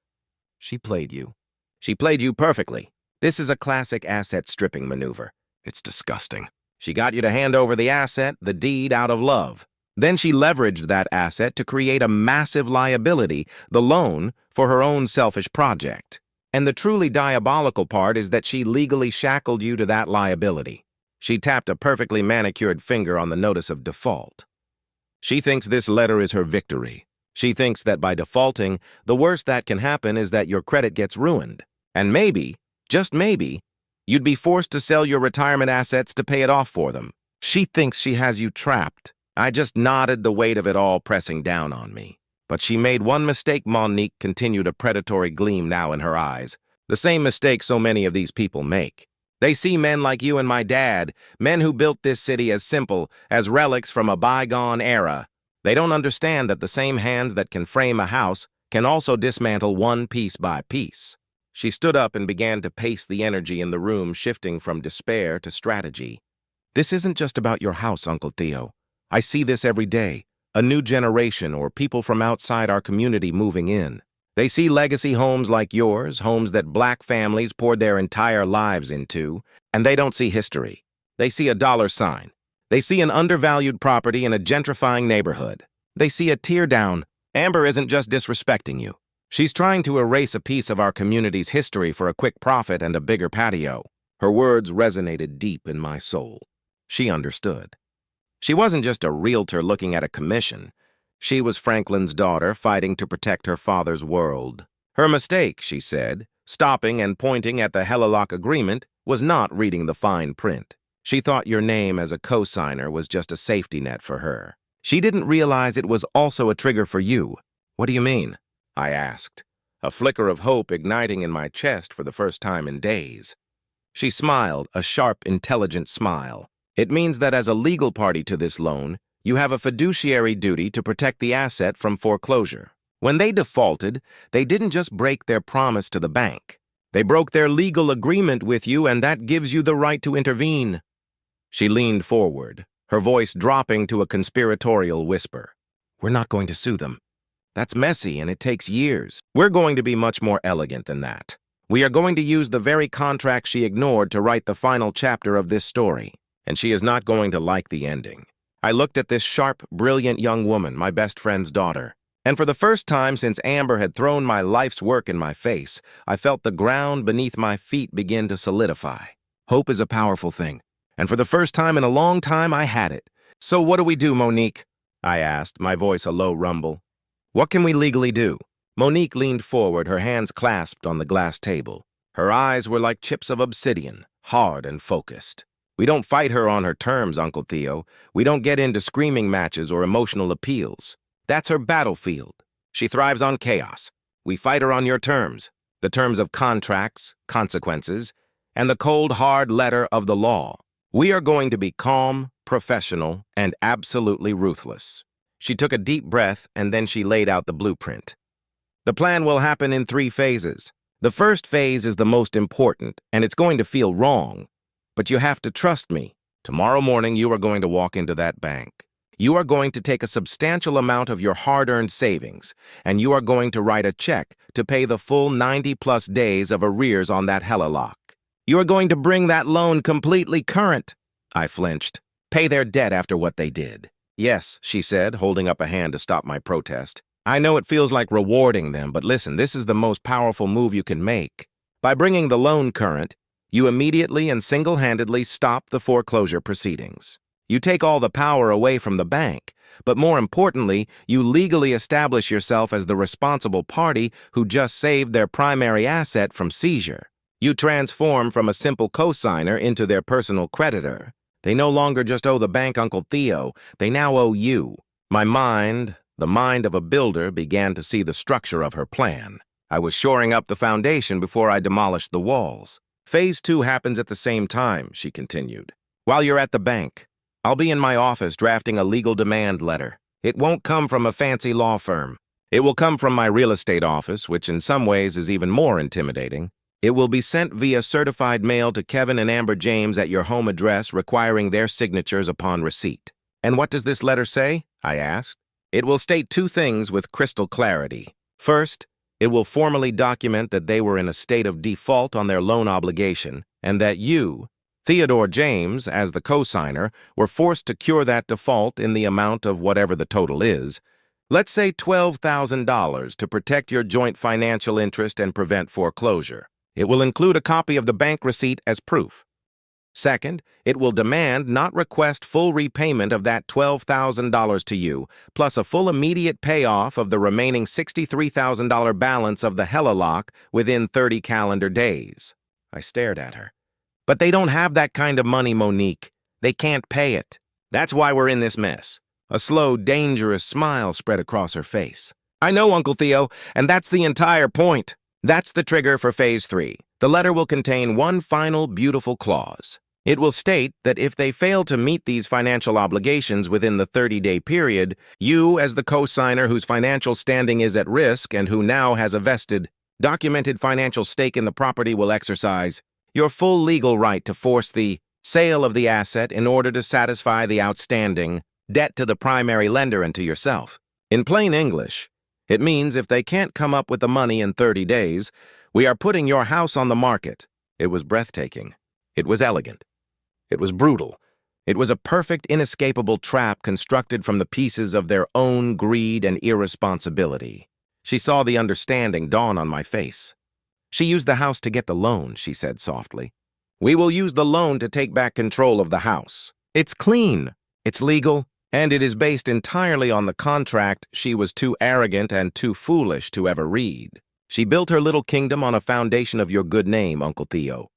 "She played you. She played you perfectly. This is a classic asset stripping maneuver. It's disgusting. She got you to hand over the asset, the deed, out of love. Then she leveraged that asset to create a massive liability, the loan, for her own selfish project. And the truly diabolical part is that she legally shackled you to that liability. She tapped a perfectly manicured finger on the notice of default. She thinks this letter is her victory. She thinks that by defaulting, the worst that can happen is that your credit gets ruined. And maybe, just maybe, you'd be forced to sell your retirement assets to pay it off for them. She thinks she has you trapped. I just nodded, the weight of it all pressing down on me. But she made one mistake. Monique continued, a predatory gleam now in her eyes. The same mistake so many of these people make. They see men like you and my dad, men who built this city, as simple, as relics from a bygone era. They don't understand that the same hands that can frame a house can also dismantle one piece by piece. She stood up and began to pace the energy in the room, shifting from despair to strategy. This isn't just about your house, Uncle Theo. I see this every day. A new generation or people from outside our community moving in. They see legacy homes like yours, homes that Black families poured their entire lives into, and they don't see history. They see a dollar sign. They see an undervalued property in a gentrifying neighborhood. They see a tear down. Amber isn't just disrespecting you. She's trying to erase a piece of our community's history for a quick profit and a bigger patio. Her words resonated deep in my soul. She understood. She wasn't just a realtor looking at a commission. She was Franklin's daughter, fighting to protect her father's world. Her mistake, she said, stopping and pointing at the Helilock agreement, was not reading the fine print. She thought your name as a co-signer was just a safety net for her. She didn't realize it was also a trigger for you. What do you mean? I asked, a flicker of hope igniting in my chest for the first time in days. She smiled, a sharp, intelligent smile. It means that as a legal party to this loan, you have a fiduciary duty to protect the asset from foreclosure. When they defaulted, they didn't just break their promise to the bank. They broke their legal agreement with you, and that gives you the right to intervene. She leaned forward, her voice dropping to a conspiratorial whisper. We're not going to sue them. That's messy and it takes years. We're going to be much more elegant than that. We are going to use the very contract she ignored to write the final chapter of this story. And she is not going to like the ending. I looked at this sharp, brilliant young woman, my best friend's daughter. And for the first time since Amber had thrown my life's work in my face, I felt the ground beneath my feet begin to solidify. Hope is a powerful thing. And for the first time in a long time, I had it. So what do we do, Monique? I asked, my voice a low rumble. What can we legally do? Monique leaned forward, her hands clasped on the glass table. Her eyes were like chips of obsidian, hard and focused. We don't fight her on her terms, Uncle Theo. We don't get into screaming matches or emotional appeals. That's her battlefield. She thrives on chaos. We fight her on your terms, the terms of contracts, consequences, and the cold, hard letter of the law. We are going to be calm, professional, and absolutely ruthless. She took a deep breath, and then she laid out the blueprint. The plan will happen in 3 phases. The first phase is the most important, and it's going to feel wrong. But you have to trust me. Tomorrow morning, you are going to walk into that bank. You are going to take a substantial amount of your hard-earned savings, and you are going to write a check to pay the full 90-plus days of arrears on that Helilock. You are going to bring that loan completely current. I flinched. Pay their debt after what they did. Yes, she said, holding up a hand to stop my protest. I know it feels like rewarding them, but listen, this is the most powerful move you can make. By bringing the loan current, you immediately and single-handedly stop the foreclosure proceedings. You take all the power away from the bank, but more importantly, you legally establish yourself as the responsible party who just saved their primary asset from seizure. You transform from a simple co-signer into their personal creditor. They no longer just owe the bank Uncle Theo, they now owe you. My mind, the mind of a builder, began to see the structure of her plan. I was shoring up the foundation before I demolished the walls. Phase 2 happens at the same time, she continued. While you're at the bank, I'll be in my office drafting a legal demand letter. It won't come from a fancy law firm. It will come from my real estate office, which in some ways is even more intimidating. It will be sent via certified mail to Kevin and Amber James at your home address, requiring their signatures upon receipt. And what does this letter say? I asked. It will state 2 things with crystal clarity. First, it will formally document that they were in a state of default on their loan obligation, and that you, Theodore James, as the co-signer, were forced to cure that default in the amount of whatever the total is. Let's say $12,000 to protect your joint financial interest and prevent foreclosure. It will include a copy of the bank receipt as proof. Second, it will demand, not request, full repayment of that $12,000 to you, plus a full immediate payoff of the remaining $63,000 balance of the Helilock within 30 calendar days. I stared at her. But they don't have that kind of money, Monique. They can't pay it. That's why we're in this mess. A slow, dangerous smile spread across her face. I know, Uncle Theo, and that's the entire point. That's the trigger for Phase 3. The letter will contain one final beautiful clause. It will state that if they fail to meet these financial obligations within the 30-day period, you, as the co-signer whose financial standing is at risk and who now has a vested, documented financial stake in the property, will exercise your full legal right to force the sale of the asset in order to satisfy the outstanding debt to the primary lender and to yourself. In plain English, it means if they can't come up with the money in 30 days, we are putting your house on the market. It was breathtaking. It was elegant. It was brutal. It was a perfect, inescapable trap constructed from the pieces of their own greed and irresponsibility. She saw the understanding dawn on my face. She used the house to get the loan, she said softly. We will use the loan to take back control of the house. It's clean, it's legal, and it is based entirely on the contract she was too arrogant and too foolish to ever read. She built her little kingdom on a foundation of your good name, Uncle Theo.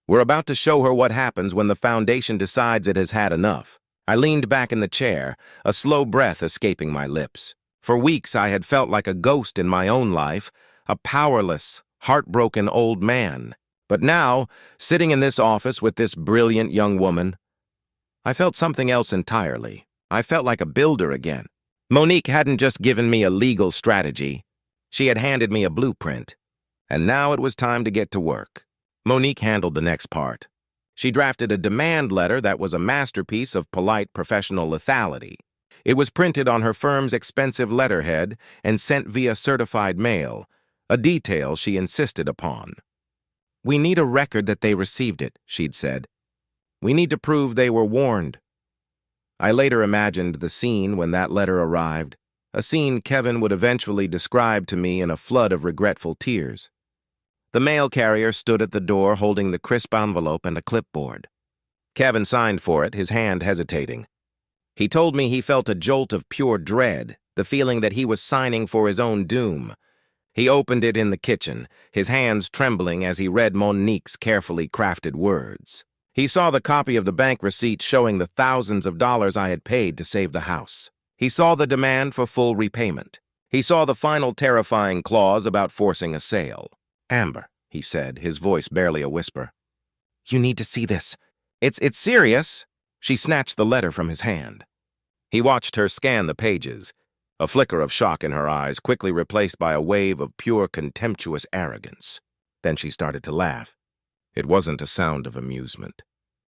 We're about to show her what happens when the foundation decides it has had enough. I leaned back in the chair, a slow breath escaping my lips. For weeks I had felt like a ghost in my own life, a powerless, heartbroken old man. But now, sitting in this office with this brilliant young woman, I felt something else entirely. I felt like a builder again. Monique hadn't just given me a legal strategy. She had handed me a blueprint. And now it was time to get to work. Monique handled the next part. She drafted a demand letter that was a masterpiece of polite professional lethality. It was printed on her firm's expensive letterhead and sent via certified mail, a detail she insisted upon. We need a record that they received it, she'd said. We need to prove they were warned. I later imagined the scene when that letter arrived, a scene Kevin would eventually describe to me in a flood of regretful tears. The mail carrier stood at the door holding the crisp envelope and a clipboard. Kevin signed for it, his hand hesitating. He told me he felt a jolt of pure dread, the feeling that he was signing for his own doom. He opened it in the kitchen, his hands trembling as he read Monique's carefully crafted words. He saw the copy of the bank receipt showing the thousands of dollars I had paid to save the house. He saw the demand for full repayment. He saw the final terrifying clause about forcing a sale. Amber, he said, his voice barely a whisper. You need to see this. It's serious. She snatched the letter from his hand. He watched her scan the pages, a flicker of shock in her eyes, quickly replaced by a wave of pure contemptuous arrogance. Then she started to laugh. It wasn't a sound of amusement.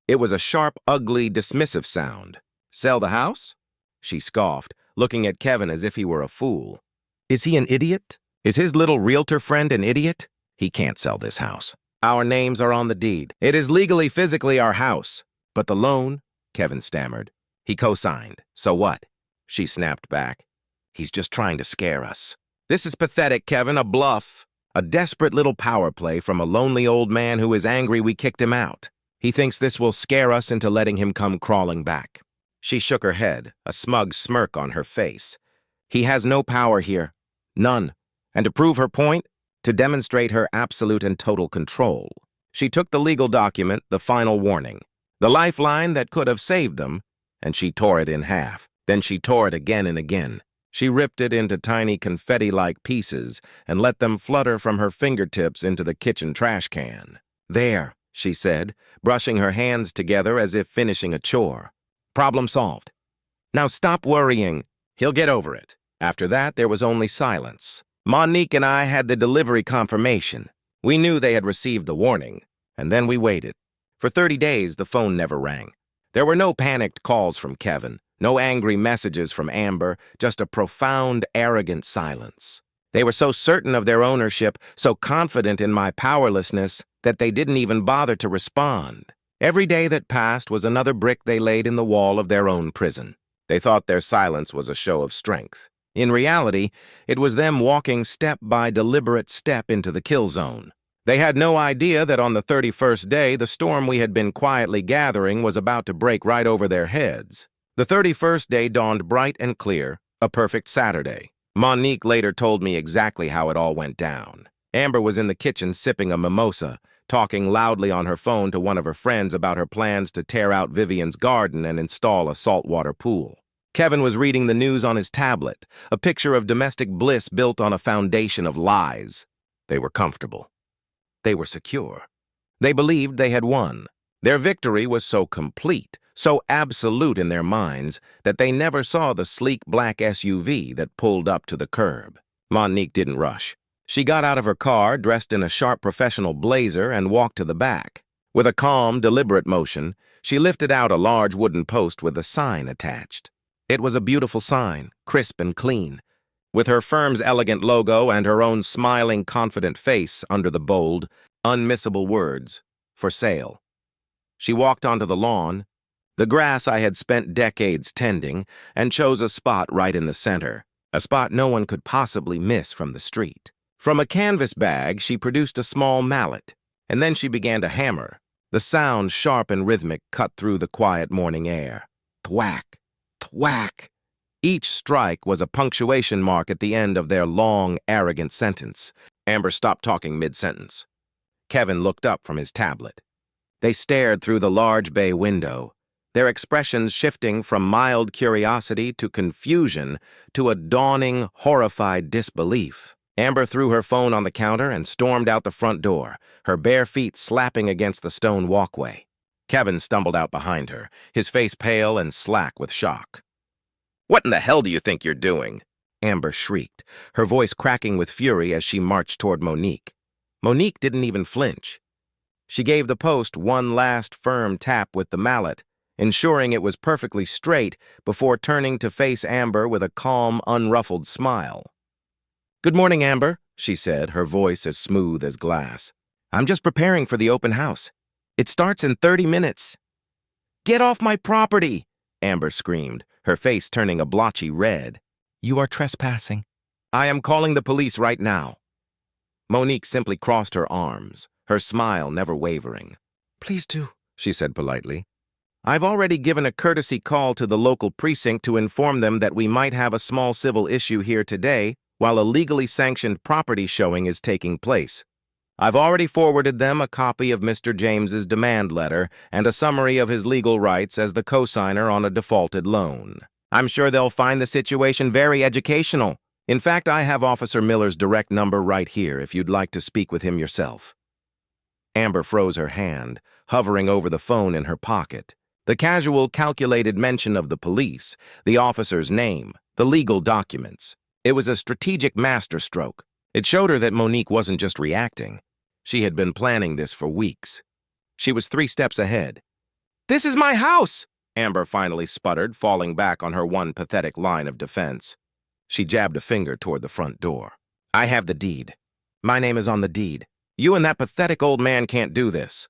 It was a sharp, ugly, dismissive sound. Sell the house? She scoffed, looking at Kevin as if he were a fool. Is he an idiot? Is his little realtor friend an idiot? He can't sell this house. Our names are on the deed. It is legally, physically our house. But the loan, Kevin stammered. He co-signed. So what? She snapped back. He's just trying to scare us. This is pathetic, Kevin, a bluff. A desperate little power play from a lonely old man who is angry we kicked him out. He thinks this will scare us into letting him come crawling back. She shook her head, a smug smirk on her face. He has no power here. None. And to prove her point, to demonstrate her absolute and total control. She took the legal document, the final warning, the lifeline that could have saved them, and she tore it in half. Then she tore it again and again. She ripped it into tiny confetti-like pieces and let them flutter from her fingertips into the kitchen trash can. There, she said, brushing her hands together as if finishing a chore. Problem solved. Now stop worrying. He'll get over it. After that, there was only silence. Monique and I had the delivery confirmation. We knew they had received the warning, and then we waited. For 30 days, the phone never rang. There were no panicked calls from Kevin, no angry messages from Amber, just a profound, arrogant silence. They were so certain of their ownership, so confident in my powerlessness, that they didn't even bother to respond. Every day that passed was another brick they laid in the wall of their own prison. They thought their silence was a show of strength. In reality, it was them walking step by deliberate step into the kill zone. They had no idea that on the 31st day, the storm we had been quietly gathering was about to break right over their heads. The 31st day dawned bright and clear, a perfect Saturday. Monique later told me exactly how it all went down. Amber was in the kitchen sipping a mimosa, talking loudly on her phone to one of her friends about her plans to tear out Vivian's garden and install a saltwater pool. Kevin was reading the news on his tablet, a picture of domestic bliss built on a foundation of lies. They were comfortable. They were secure. They believed they had won. Their victory was so complete, so absolute in their minds, that they never saw the sleek black SUV that pulled up to the curb. Monique didn't rush. She got out of her car, dressed in a sharp professional blazer, and walked to the back. With a calm, deliberate motion, she lifted out a large wooden post with a sign attached. It was a beautiful sign, crisp and clean, with her firm's elegant logo and her own smiling, confident face under the bold, unmissable words, "For sale." She walked onto the lawn, the grass I had spent decades tending, and chose a spot right in the center, a spot no one could possibly miss from the street. From a canvas bag, she produced a small mallet, and then she began to hammer. The sound, sharp and rhythmic, cut through the quiet morning air. Thwack, thwack. Each strike was a punctuation mark at the end of their long, arrogant sentence. Amber stopped talking mid-sentence. Kevin looked up from his tablet. They stared through the large bay window, their expressions shifting from mild curiosity to confusion to a dawning, horrified disbelief. Amber threw her phone on the counter and stormed out the front door, her bare feet slapping against the stone walkway. Kevin stumbled out behind her, his face pale and slack with shock. "What in the hell do you think you're doing?" Amber shrieked, her voice cracking with fury as she marched toward Monique. Monique didn't even flinch. She gave the post one last firm tap with the mallet, ensuring it was perfectly straight before turning to face Amber with a calm, unruffled smile. "Good morning, Amber," she said, her voice as smooth as glass. "I'm just preparing for the open house. It starts in 30 minutes. "Get off my property!" Amber screamed, her face turning a blotchy red. "You are trespassing." "I am calling the police right now." Monique simply crossed her arms, her smile never wavering. "Please do," she said politely. "I've already given a courtesy call to the local precinct to inform them that we might have a small civil issue here today while a legally sanctioned property showing is taking place. I've already forwarded them a copy of Mr. James's demand letter and a summary of his legal rights as the cosigner on a defaulted loan. I'm sure they'll find the situation very educational. In fact, I have Officer Miller's direct number right here if you'd like to speak with him yourself." Amber froze her hand, hovering over the phone in her pocket. The casual, calculated mention of the police, the officer's name, the legal documents. It was a strategic masterstroke. It showed her that Monique wasn't just reacting. She had been planning this for weeks. She was 3 steps ahead. "This is my house!" Amber finally sputtered, falling back on her one pathetic line of defense. She jabbed a finger toward the front door. "I have the deed. My name is on the deed. You and that pathetic old man can't do this."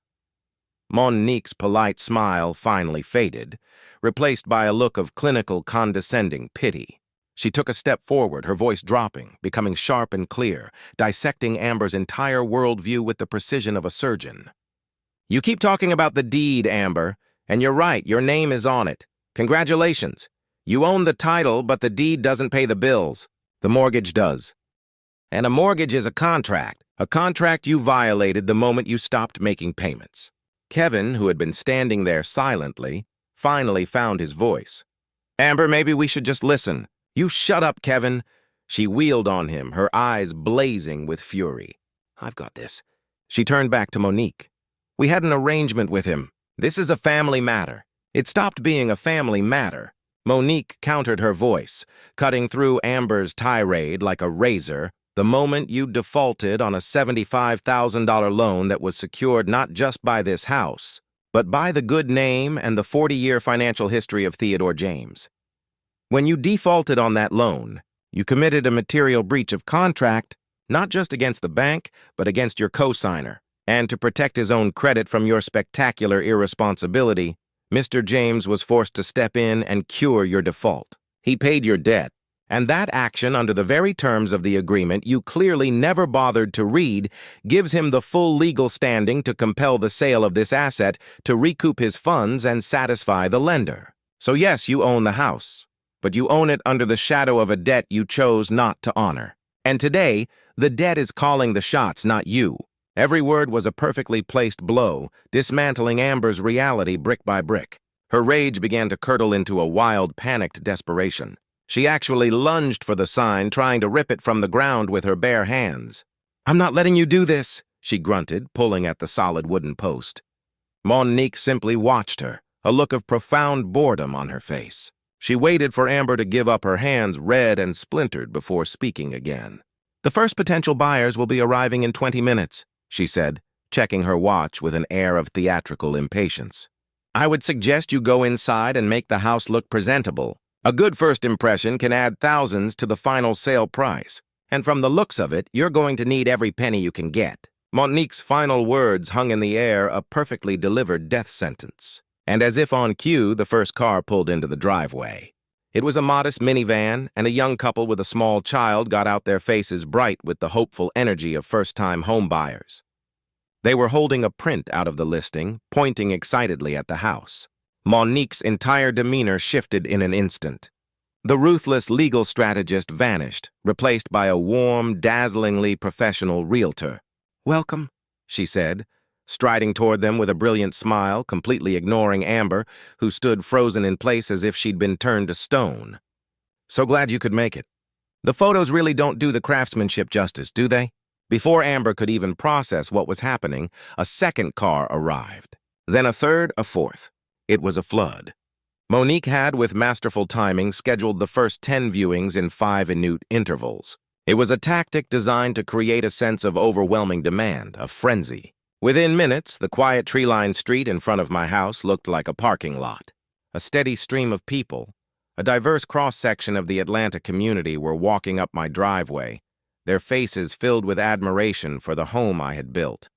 Monique's polite smile finally faded, replaced by a look of clinical, condescending pity. She took a step forward, her voice dropping, becoming sharp and clear, dissecting Amber's entire worldview with the precision of a surgeon. "You keep talking about the deed, Amber, and you're right, your name is on it. Congratulations. You own the title, but the deed doesn't pay the bills. The mortgage does. And a mortgage is a contract you violated the moment you stopped making payments." Kevin, who had been standing there silently, finally found his voice. "Amber, maybe we should just listen." "You shut up, Kevin." She wheeled on him, her eyes blazing with fury. "I've got this." She turned back to Monique. "We had an arrangement with him. This is a family matter." It stopped being a family matter. Monique countered her voice, cutting through Amber's tirade like a razor the moment you defaulted on a $75,000 loan that was secured not just by this house, but by the good name and the 40-year financial history of Theodore James. When you defaulted on that loan, you committed a material breach of contract, not just against the bank, but against your cosigner. And to protect his own credit from your spectacular irresponsibility, Mr. James was forced to step in and cure your default. He paid your debt, And that action under the very terms of the agreement you clearly never bothered to read gives him the full legal standing to compel the sale of this asset to recoup his funds and satisfy the lender. So yes, you own the house, but you own it under the shadow of a debt you chose not to honor. And today, the debt is calling the shots, not you. Every word was a perfectly placed blow, dismantling Amber's reality brick by brick. Her rage began to curdle into a wild, panicked desperation. She actually lunged for the sign, trying to rip it from the ground with her bare hands. "I'm not letting you do this," she grunted, pulling at the solid wooden post. Monique simply watched her, a look of profound boredom on her face. She waited for Amber to give up her hands, red and splintered, before speaking again. "The first potential buyers will be arriving in 20 minutes, she said, checking her watch with an air of theatrical impatience. "I would suggest you go inside and make the house look presentable. A good first impression can add thousands to the final sale price, and from the looks of it, you're going to need every penny you can get." Monique's final words hung in the air, a perfectly delivered death sentence. And as if on cue, the first car pulled into the driveway. It was a modest minivan, and a young couple with a small child got out, their faces bright with the hopeful energy of first-time home buyers. They were holding a print out of the listing, pointing excitedly at the house. Monique's entire demeanor shifted in an instant. The ruthless legal strategist vanished, replaced by a warm, dazzlingly professional realtor. "Welcome," she said, striding toward them with a brilliant smile, completely ignoring Amber, who stood frozen in place as if she'd been turned to stone. "So glad you could make it. The photos really don't do the craftsmanship justice, do they?" Before Amber could even process what was happening, a second car arrived. Then a third, a fourth. It was a flood. Monique had, with masterful timing, scheduled the first 10 viewings in 5-minute intervals. It was a tactic designed to create a sense of overwhelming demand, a frenzy. Within minutes, the quiet tree-lined street in front of my house looked like a parking lot. A steady stream of people, a diverse cross-section of the Atlanta community, were walking up my driveway, their faces filled with admiration for the home I had built.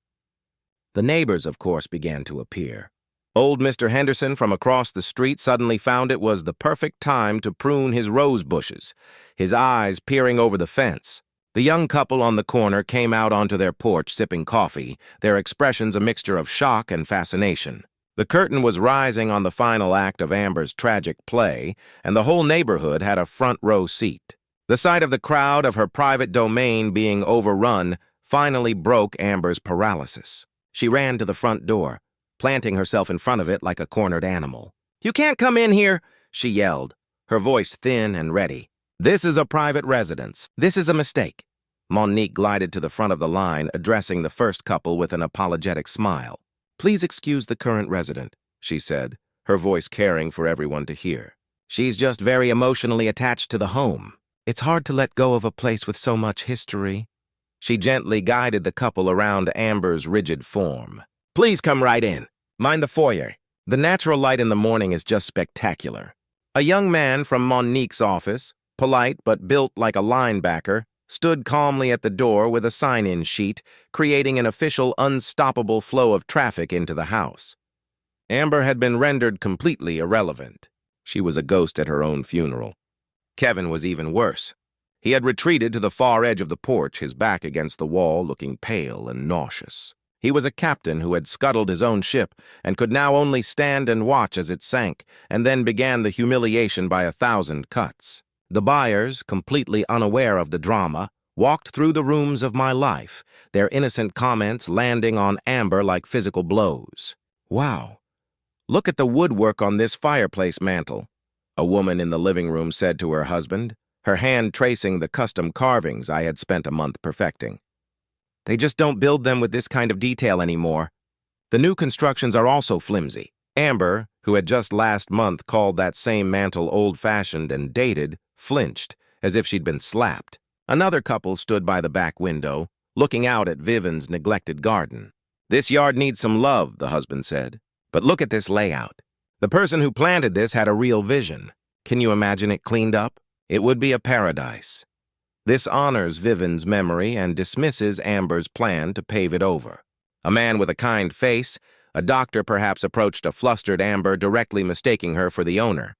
The neighbors, of course, began to appear. Old Mr. Henderson from across the street suddenly found it was the perfect time to prune his rose bushes, his eyes peering over the fence. The young couple on the corner came out onto their porch sipping coffee, their expressions a mixture of shock and fascination. The curtain was rising on the final act of Amber's tragic play, and the whole neighborhood had a front row seat. The sight of the crowd, of her private domain being overrun, finally broke Amber's paralysis. She ran to the front door, planting herself in front of it like a cornered animal. "You can't come in here," she yelled, her voice thin and ready. "This is a private residence. This is a mistake." Monique glided to the front of the line, addressing the first couple with an apologetic smile. "Please excuse the current resident," she said, her voice caring for everyone to hear. "She's just very emotionally attached to the home. It's hard to let go of a place with so much history." She gently guided the couple around Amber's rigid form. "Please come right in. Mind the foyer. The natural light in the morning is just spectacular." A young man from Monique's office, polite but built like a linebacker, stood calmly at the door with a sign-in sheet, creating an official, unstoppable flow of traffic into the house. Amber had been rendered completely irrelevant. She was a ghost at her own funeral. Kevin was even worse. He had retreated to the far edge of the porch, his back against the wall, looking pale and nauseous. He was a captain who had scuttled his own ship and could now only stand and watch as it sank, and then began the humiliation by 1,000 cuts. The buyers, completely unaware of the drama, walked through the rooms of my life, their innocent comments landing on Amber like physical blows. "Wow, look at the woodwork on this fireplace mantel," a woman in the living room said to her husband, her hand tracing the custom carvings I had spent a month perfecting. "They just don't build them with this kind of detail anymore. The new constructions are also flimsy." Amber, who had just last month called that same mantel old-fashioned and dated, flinched, as if she'd been slapped. Another couple stood by the back window, looking out at Vivian's neglected garden. "This yard needs some love," the husband said. "But look at this layout. The person who planted this had a real vision. Can you imagine it cleaned up? It would be a paradise." This honors Vivian's memory and dismisses Amber's plan to pave it over. A man with a kind face, a doctor perhaps, approached a flustered Amber, directly mistaking her for the owner.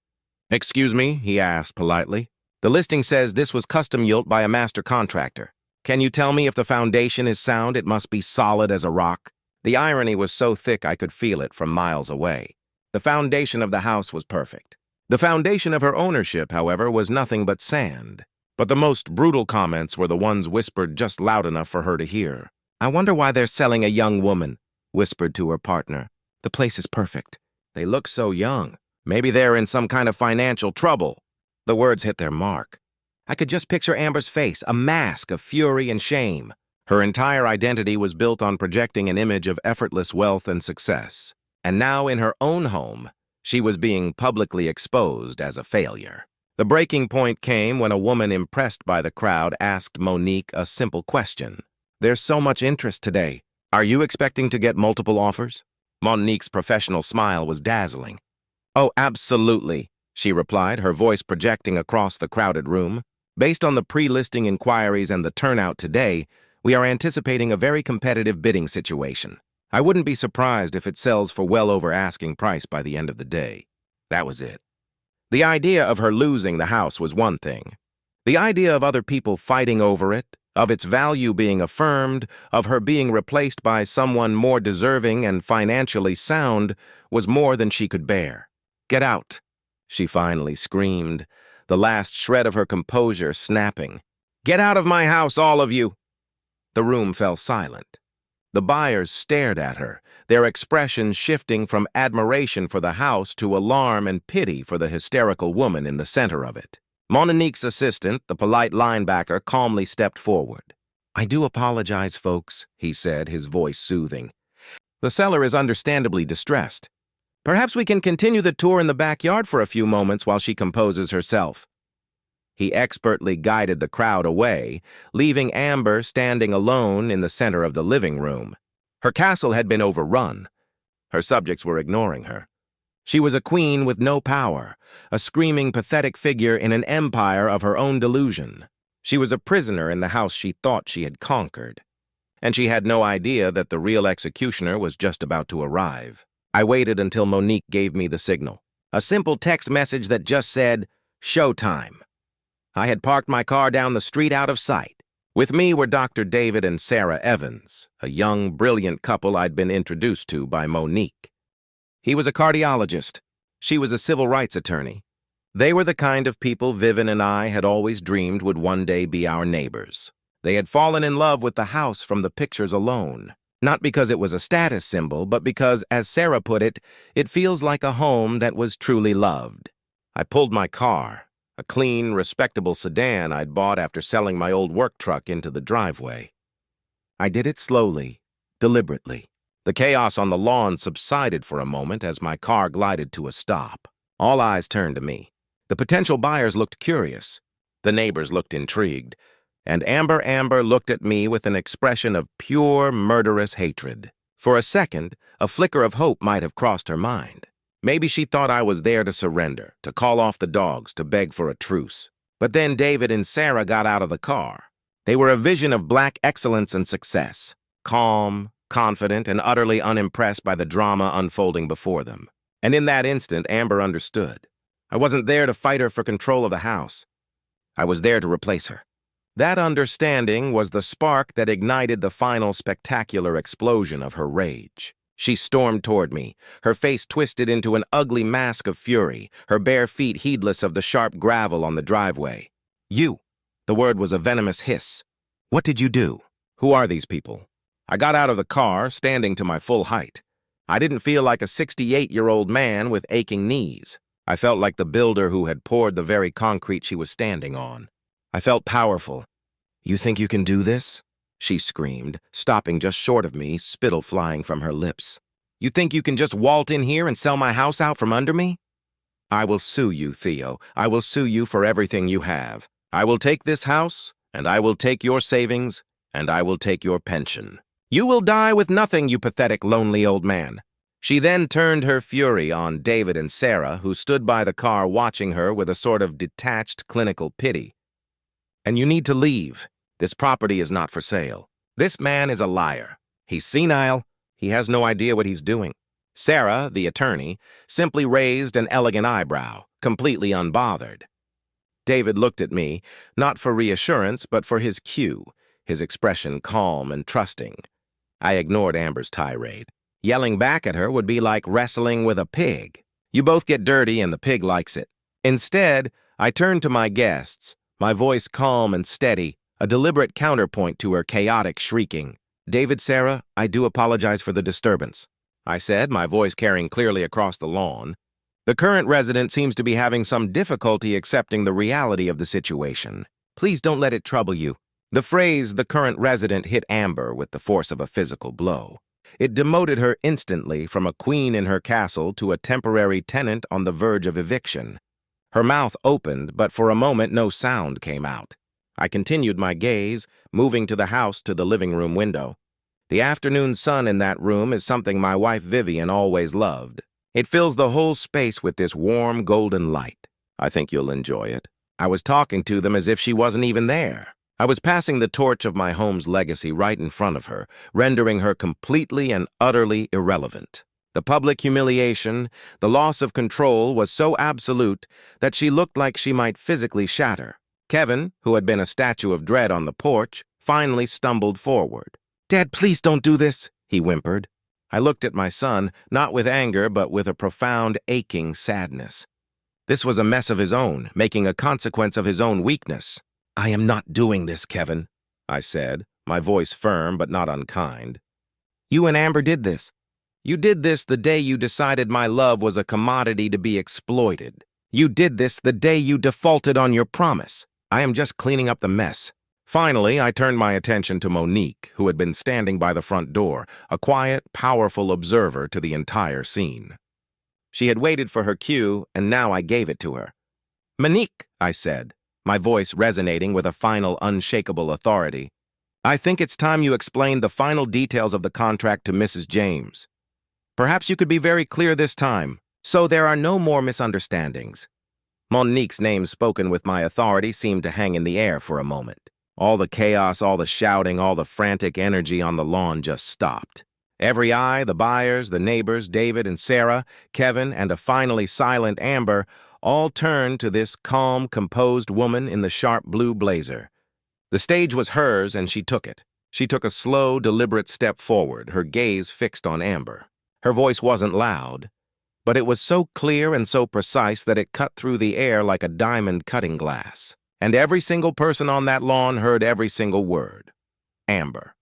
"Excuse me," he asked politely. The listing says this was custom built by a master contractor. Can you tell me if the foundation is sound? It must be solid as a rock. The irony was so thick I could feel it from miles away. The foundation of the house was perfect. The foundation of her ownership, however, was nothing but sand. But the most brutal comments were the ones whispered just loud enough for her to hear. "I wonder why they're selling a young woman," whispered to her partner. "The place is perfect. They look so young. Maybe they're in some kind of financial trouble." The words hit their mark. I could just picture Amber's face, a mask of fury and shame. Her entire identity was built on projecting an image of effortless wealth and success. And now, in her own home, she was being publicly exposed as a failure. The breaking point came when a woman impressed by the crowd asked Monique a simple question. "There's so much interest today. Are you expecting to get multiple offers?" Monique's professional smile was dazzling. "Oh, absolutely," she replied, her voice projecting across the crowded room. "Based on the pre-listing inquiries and the turnout today, we are anticipating a very competitive bidding situation. I wouldn't be surprised if it sells for well over asking price by the end of the day." That was it. The idea of her losing the house was one thing. The idea of other people fighting over it, of its value being affirmed, of her being replaced by someone more deserving and financially sound, was more than she could bear. "Get out," she finally screamed, the last shred of her composure snapping. "Get out of my house, all of you!" The room fell silent. The buyers stared at her, their expressions shifting from admiration for the house to alarm and pity for the hysterical woman in the center of it. Monique's assistant, the polite linebacker, calmly stepped forward. "I do apologize, folks," he said, his voice soothing. "The seller is understandably distressed. Perhaps we can continue the tour in the backyard for a few moments while she composes herself." He expertly guided the crowd away, leaving Amber standing alone in the center of the living room. Her castle had been overrun. Her subjects were ignoring her. She was a queen with no power, a screaming, pathetic figure in an empire of her own delusion. She was a prisoner in the house she thought she had conquered. And she had no idea that the real executioner was just about to arrive. I waited until Monique gave me the signal. A simple text message that just said, "Showtime." I had parked my car down the street out of sight. With me were Dr. David and Sarah Evans, a young, brilliant couple I'd been introduced to by Monique. He was a cardiologist. She was a civil rights attorney. They were the kind of people Vivian and I had always dreamed would one day be our neighbors. They had fallen in love with the house from the pictures alone. Not because it was a status symbol, but because, as Sarah put it, it feels like a home that was truly loved. I pulled my car, a clean, respectable sedan I'd bought after selling my old work truck, into the driveway. I did it slowly, deliberately. The chaos on the lawn subsided for a moment as my car glided to a stop. All eyes turned to me. The potential buyers looked curious. The neighbors looked intrigued. And Amber looked at me with an expression of pure, murderous hatred. For a second, a flicker of hope might have crossed her mind. Maybe she thought I was there to surrender, to call off the dogs, to beg for a truce. But then David and Sarah got out of the car. They were a vision of black excellence and success, calm, confident, and utterly unimpressed by the drama unfolding before them. And in that instant, Amber understood. I wasn't there to fight her for control of the house. I was there to replace her. That understanding was the spark that ignited the final spectacular explosion of her rage. She stormed toward me, her face twisted into an ugly mask of fury, her bare feet heedless of the sharp gravel on the driveway. "You!" The word was a venomous hiss. "What did you do? Who are these people?" I got out of the car, standing to my full height. I didn't feel like a 68-year-old man with aching knees. I felt like the builder who had poured the very concrete she was standing on. I felt powerful. "You think you can do this?" she screamed, stopping just short of me, spittle flying from her lips. "You think you can just waltz in here and sell my house out from under me?" "I will sue you, Theo. I will sue you for everything you have. I will take this house, and I will take your savings, and I will take your pension. You will die with nothing, you pathetic, lonely old man." She then turned her fury on David and Sarah, who stood by the car watching her with a sort of detached, clinical pity. "And you need to leave. This property is not for sale. This man is a liar. He's senile. He has no idea what he's doing." Sarah, the attorney, simply raised an elegant eyebrow, completely unbothered. David looked at me, not for reassurance, but for his cue, his expression calm and trusting. I ignored Amber's tirade. Yelling back at her would be like wrestling with a pig. You both get dirty and the pig likes it. Instead, I turned to my guests, my voice calm and steady, a deliberate counterpoint to her chaotic shrieking. "David, Sarah, I do apologize for the disturbance," I said, my voice carrying clearly across the lawn. "The current resident seems to be having some difficulty accepting the reality of the situation. Please don't let it trouble you." The phrase "the current resident" hit Amber with the force of a physical blow. It demoted her instantly from a queen in her castle to a temporary tenant on the verge of eviction. Her mouth opened, but for a moment no sound came out. I continued my gaze, moving to the house to the living room window. The afternoon sun in that room is something my wife Vivian always loved. It fills the whole space with this warm, golden light. I think you'll enjoy it. I was talking to them as if she wasn't even there. I was passing the torch of my home's legacy right in front of her, rendering her completely and utterly irrelevant. The public humiliation, the loss of control was so absolute that she looked like she might physically shatter. Kevin, who had been a statue of dread on the porch, finally stumbled forward. "Dad, please don't do this," he whimpered. I looked at my son, not with anger, but with a profound, aching sadness. This was a mess of his own, making a consequence of his own weakness. "I am not doing this, Kevin," I said, my voice firm but not unkind. "You and Amber did this. You did this the day you decided my love was a commodity to be exploited. You did this the day you defaulted on your promise. I am just cleaning up the mess." Finally, I turned my attention to Monique, who had been standing by the front door, a quiet, powerful observer to the entire scene. She had waited for her cue, and now I gave it to her. "Monique," I said, my voice resonating with a final, unshakable authority, "I think it's time you explained the final details of the contract to Mrs. James. Perhaps you could be very clear this time, so there are no more misunderstandings." Monique's name spoken with my authority seemed to hang in the air for a moment. All the chaos, all the shouting, all the frantic energy on the lawn just stopped. Every eye, the buyers, the neighbors, David and Sarah, Kevin, and a finally silent Amber, all turned to this calm, composed woman in the sharp blue blazer. The stage was hers, and she took it. She took a slow, deliberate step forward, her gaze fixed on Amber. Her voice wasn't loud, but it was so clear and so precise that it cut through the air like a diamond cutting glass. And every single person on that lawn heard every single word. Amber.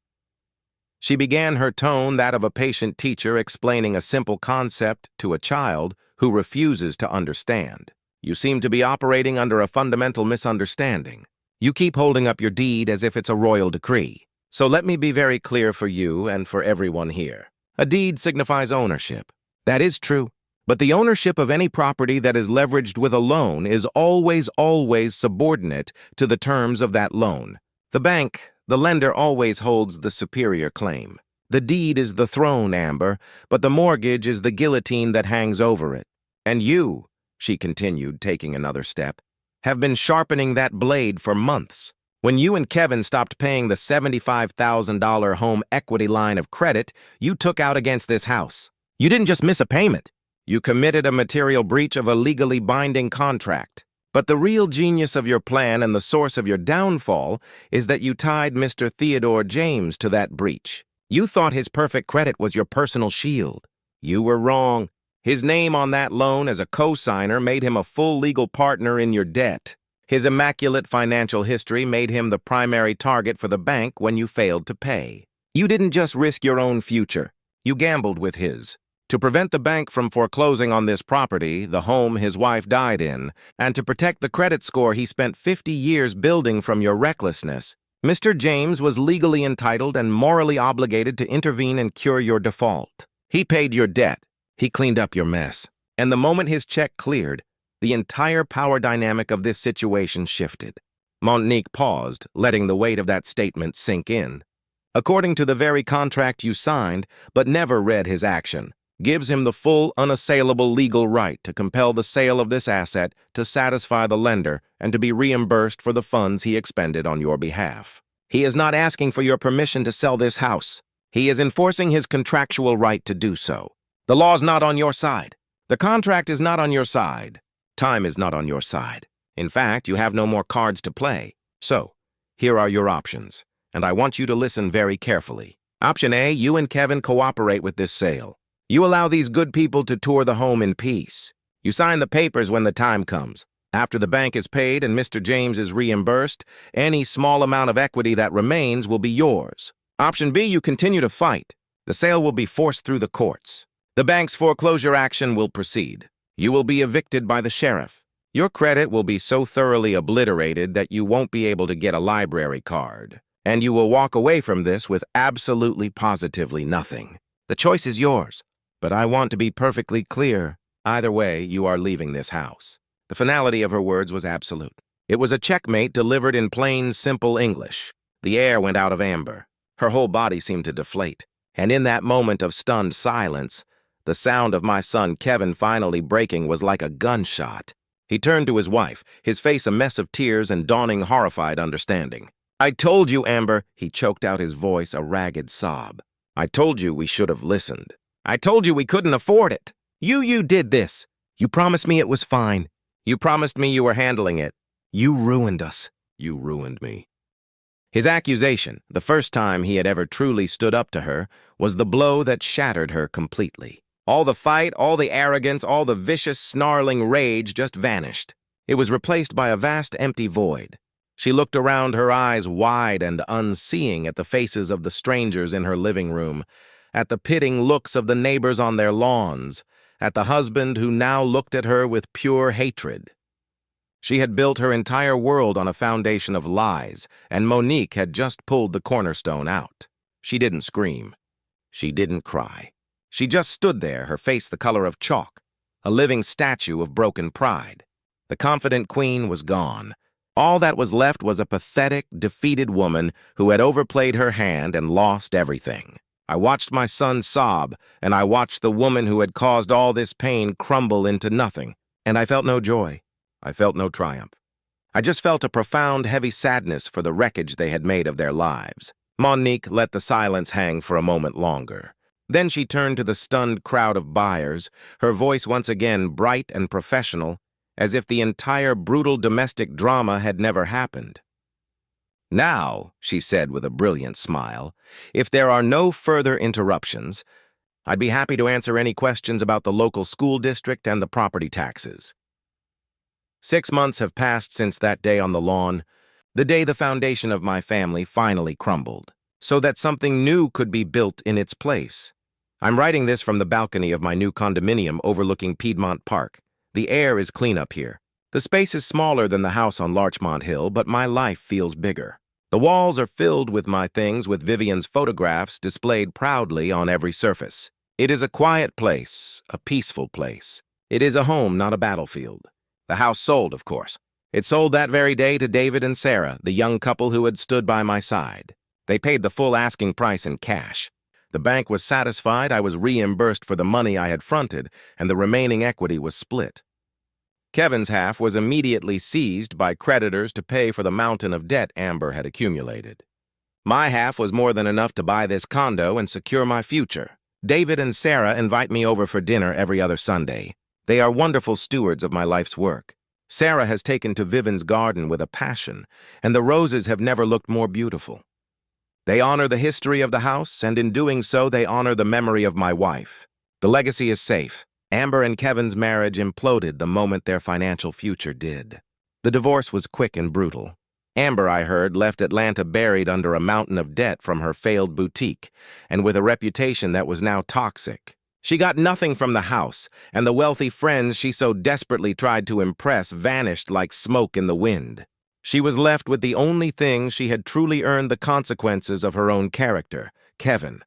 She began her tone that of a patient teacher explaining a simple concept to a child who refuses to understand. "You seem to be operating under a fundamental misunderstanding. You keep holding up your deed as if it's a royal decree. So let me be very clear for you and for everyone here. A deed signifies ownership. That is true. But the ownership of any property that is leveraged with a loan is always subordinate to the terms of that loan. The bank, the lender, always holds the superior claim. The deed is the throne, Amber, but the mortgage is the guillotine that hangs over it. And you," she continued, taking another step, "have been sharpening that blade for months. When you and Kevin stopped paying the $75,000 home equity line of credit you took out against this house, you didn't just miss a payment. You committed a material breach of a legally binding contract. But the real genius of your plan and the source of your downfall is that you tied Mr. Theodore James to that breach. You thought his perfect credit was your personal shield. You were wrong. His name on that loan as a co-signer made him a full legal partner in your debt. His immaculate financial history made him the primary target for the bank when you failed to pay. You didn't just risk your own future. You gambled with his. To prevent the bank from foreclosing on this property, the home his wife died in, and to protect the credit score he spent 50 years building from your recklessness, Mr. James was legally entitled and morally obligated to intervene and cure your default. He paid your debt. He cleaned up your mess. And the moment his check cleared, the entire power dynamic of this situation shifted. Monique paused, letting the weight of that statement sink in. According to the very contract you signed, but never read his action, gives him the full, unassailable legal right to compel the sale of this asset to satisfy the lender and to be reimbursed for the funds he expended on your behalf. He is not asking for your permission to sell this house. He is enforcing his contractual right to do so. The law's not on your side. The contract is not on your side. Time is not on your side. In fact, you have no more cards to play. So, here are your options, and I want you to listen very carefully. Option A, you and Kevin cooperate with this sale. You allow these good people to tour the home in peace. You sign the papers when the time comes. After the bank is paid and Mr. James is reimbursed, any small amount of equity that remains will be yours. Option B, you continue to fight. The sale will be forced through the courts. The bank's foreclosure action will proceed. You will be evicted by the sheriff. Your credit will be so thoroughly obliterated that you won't be able to get a library card. And you will walk away from this with absolutely positively nothing. The choice is yours, but I want to be perfectly clear. Either way, you are leaving this house. The finality of her words was absolute. It was a checkmate delivered in plain, simple English. The air went out of Amber. Her whole body seemed to deflate. And in that moment of stunned silence, the sound of my son Kevin finally breaking was like a gunshot. He turned to his wife, his face a mess of tears and dawning horrified understanding. "I told you, Amber," he choked out, his voice a ragged sob. "I told you we should have listened. I told you we couldn't afford it. You did this. You promised me it was fine. You promised me you were handling it. You ruined us. You ruined me." His accusation, the first time he had ever truly stood up to her, was the blow that shattered her completely. All the fight, all the arrogance, all the vicious, snarling rage just vanished. It was replaced by a vast empty void. She looked around, her eyes wide and unseeing, at the faces of the strangers in her living room, at the pitying looks of the neighbors on their lawns, at the husband who now looked at her with pure hatred. She had built her entire world on a foundation of lies, and Monique had just pulled the cornerstone out. She didn't scream. She didn't cry. She just stood there, her face the color of chalk, a living statue of broken pride. The confident queen was gone. All that was left was a pathetic, defeated woman who had overplayed her hand and lost everything. I watched my son sob, and I watched the woman who had caused all this pain crumble into nothing, and I felt no joy. I felt no triumph. I just felt a profound, heavy sadness for the wreckage they had made of their lives. Monique let the silence hang for a moment longer. Then she turned to the stunned crowd of buyers, her voice once again bright and professional, as if the entire brutal domestic drama had never happened. "Now," she said with a brilliant smile, "if there are no further interruptions, I'd be happy to answer any questions about the local school district and the property taxes." 6 months have passed since that day on the lawn, the day the foundation of my family finally crumbled, so that something new could be built in its place. I'm writing this from the balcony of my new condominium overlooking Piedmont Park. The air is clean up here. The space is smaller than the house on Larchmont Hill, but my life feels bigger. The walls are filled with my things, with Vivian's photographs displayed proudly on every surface. It is a quiet place, a peaceful place. It is a home, not a battlefield. The house sold, of course. It sold that very day to David and Sarah, the young couple who had stood by my side. They paid the full asking price in cash. The bank was satisfied, I was reimbursed for the money I had fronted, and the remaining equity was split. Kevin's half was immediately seized by creditors to pay for the mountain of debt Amber had accumulated. My half was more than enough to buy this condo and secure my future. David and Sarah invite me over for dinner every other Sunday. They are wonderful stewards of my life's work. Sarah has taken to Vivian's garden with a passion, and the roses have never looked more beautiful. They honor the history of the house, and in doing so, they honor the memory of my wife. The legacy is safe. Amber and Kevin's marriage imploded the moment their financial future did. The divorce was quick and brutal. Amber, I heard, left Atlanta buried under a mountain of debt from her failed boutique, and with a reputation that was now toxic. She got nothing from the house, and the wealthy friends she so desperately tried to impress vanished like smoke in the wind. She was left with the only thing she had truly earned the consequences of her own character, Kevin.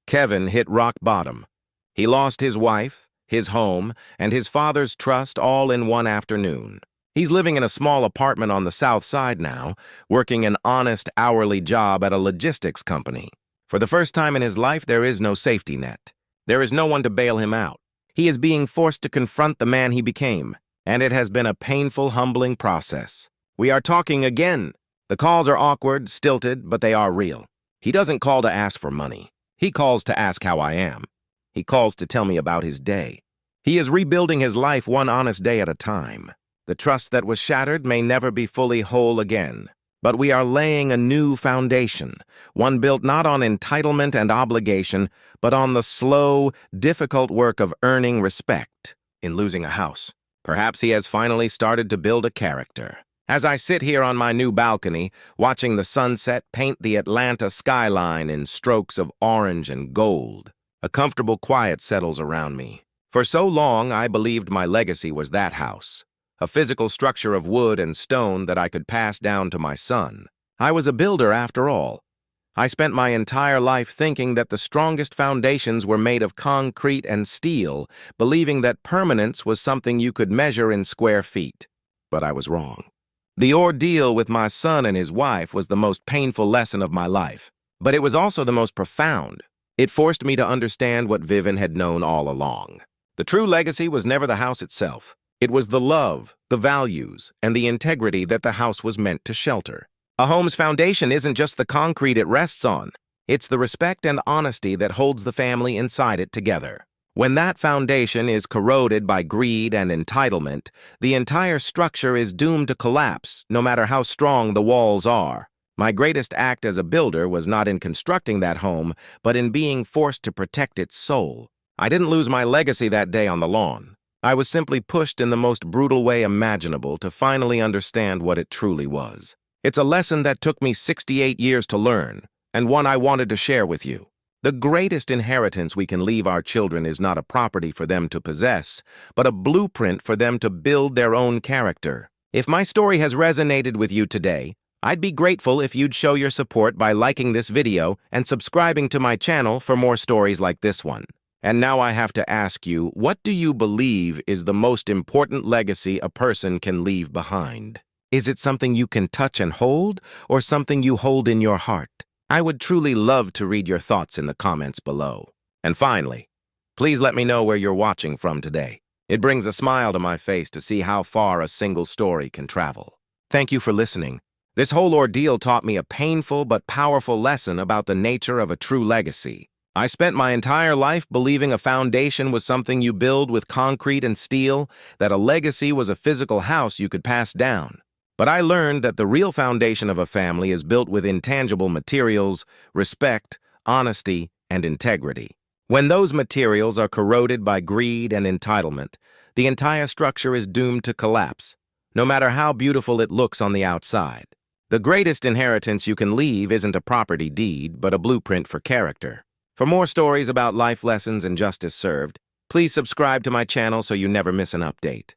Kevin hit rock bottom. He lost his wife, his home, and his father's trust all in one afternoon. He's living in a small apartment on the south side now, working an honest hourly job at a logistics company. For the first time in his life, there is no safety net. There is no one to bail him out. He is being forced to confront the man he became, and it has been a painful, humbling process. We are talking again. The calls are awkward, stilted, but they are real. He doesn't call to ask for money. He calls to ask how I am. He calls to tell me about his day. He is rebuilding his life one honest day at a time. The trust that was shattered may never be fully whole again. But we are laying a new foundation, one built not on entitlement and obligation, but on the slow, difficult work of earning respect. In losing a house, perhaps he has finally started to build a character. As I sit here on my new balcony, watching the sunset paint the Atlanta skyline in strokes of orange and gold, a comfortable quiet settles around me. For so long, I believed my legacy was that house, a physical structure of wood and stone that I could pass down to my son. I was a builder after all. I spent my entire life thinking that the strongest foundations were made of concrete and steel, believing that permanence was something you could measure in square feet. But I was wrong. The ordeal with my son and his wife was the most painful lesson of my life, but it was also the most profound. It forced me to understand what Vivian had known all along. The true legacy was never the house itself. It was the love, the values, and the integrity that the house was meant to shelter. A home's foundation isn't just the concrete it rests on. It's the respect and honesty that holds the family inside it together. When that foundation is corroded by greed and entitlement, the entire structure is doomed to collapse, no matter how strong the walls are. My greatest act as a builder was not in constructing that home, but in being forced to protect its soul. I didn't lose my legacy that day on the lawn. I was simply pushed in the most brutal way imaginable to finally understand what it truly was. It's a lesson that took me 68 years to learn, and one I wanted to share with you. The greatest inheritance we can leave our children is not a property for them to possess, but a blueprint for them to build their own character. If my story has resonated with you today, I'd be grateful if you'd show your support by liking this video and subscribing to my channel for more stories like this one. And now I have to ask you, what do you believe is the most important legacy a person can leave behind? Is it something you can touch and hold, or something you hold in your heart? I would truly love to read your thoughts in the comments below. And finally, please let me know where you're watching from today. It brings a smile to my face to see how far a single story can travel. Thank you for listening. This whole ordeal taught me a painful but powerful lesson about the nature of a true legacy. I spent my entire life believing a foundation was something you build with concrete and steel, that a legacy was a physical house you could pass down. But I learned that the real foundation of a family is built with intangible materials, respect, honesty, and integrity. When those materials are corroded by greed and entitlement, the entire structure is doomed to collapse, no matter how beautiful it looks on the outside. The greatest inheritance you can leave isn't a property deed, but a blueprint for character. For more stories about life lessons and justice served, please subscribe to my channel so you never miss an update.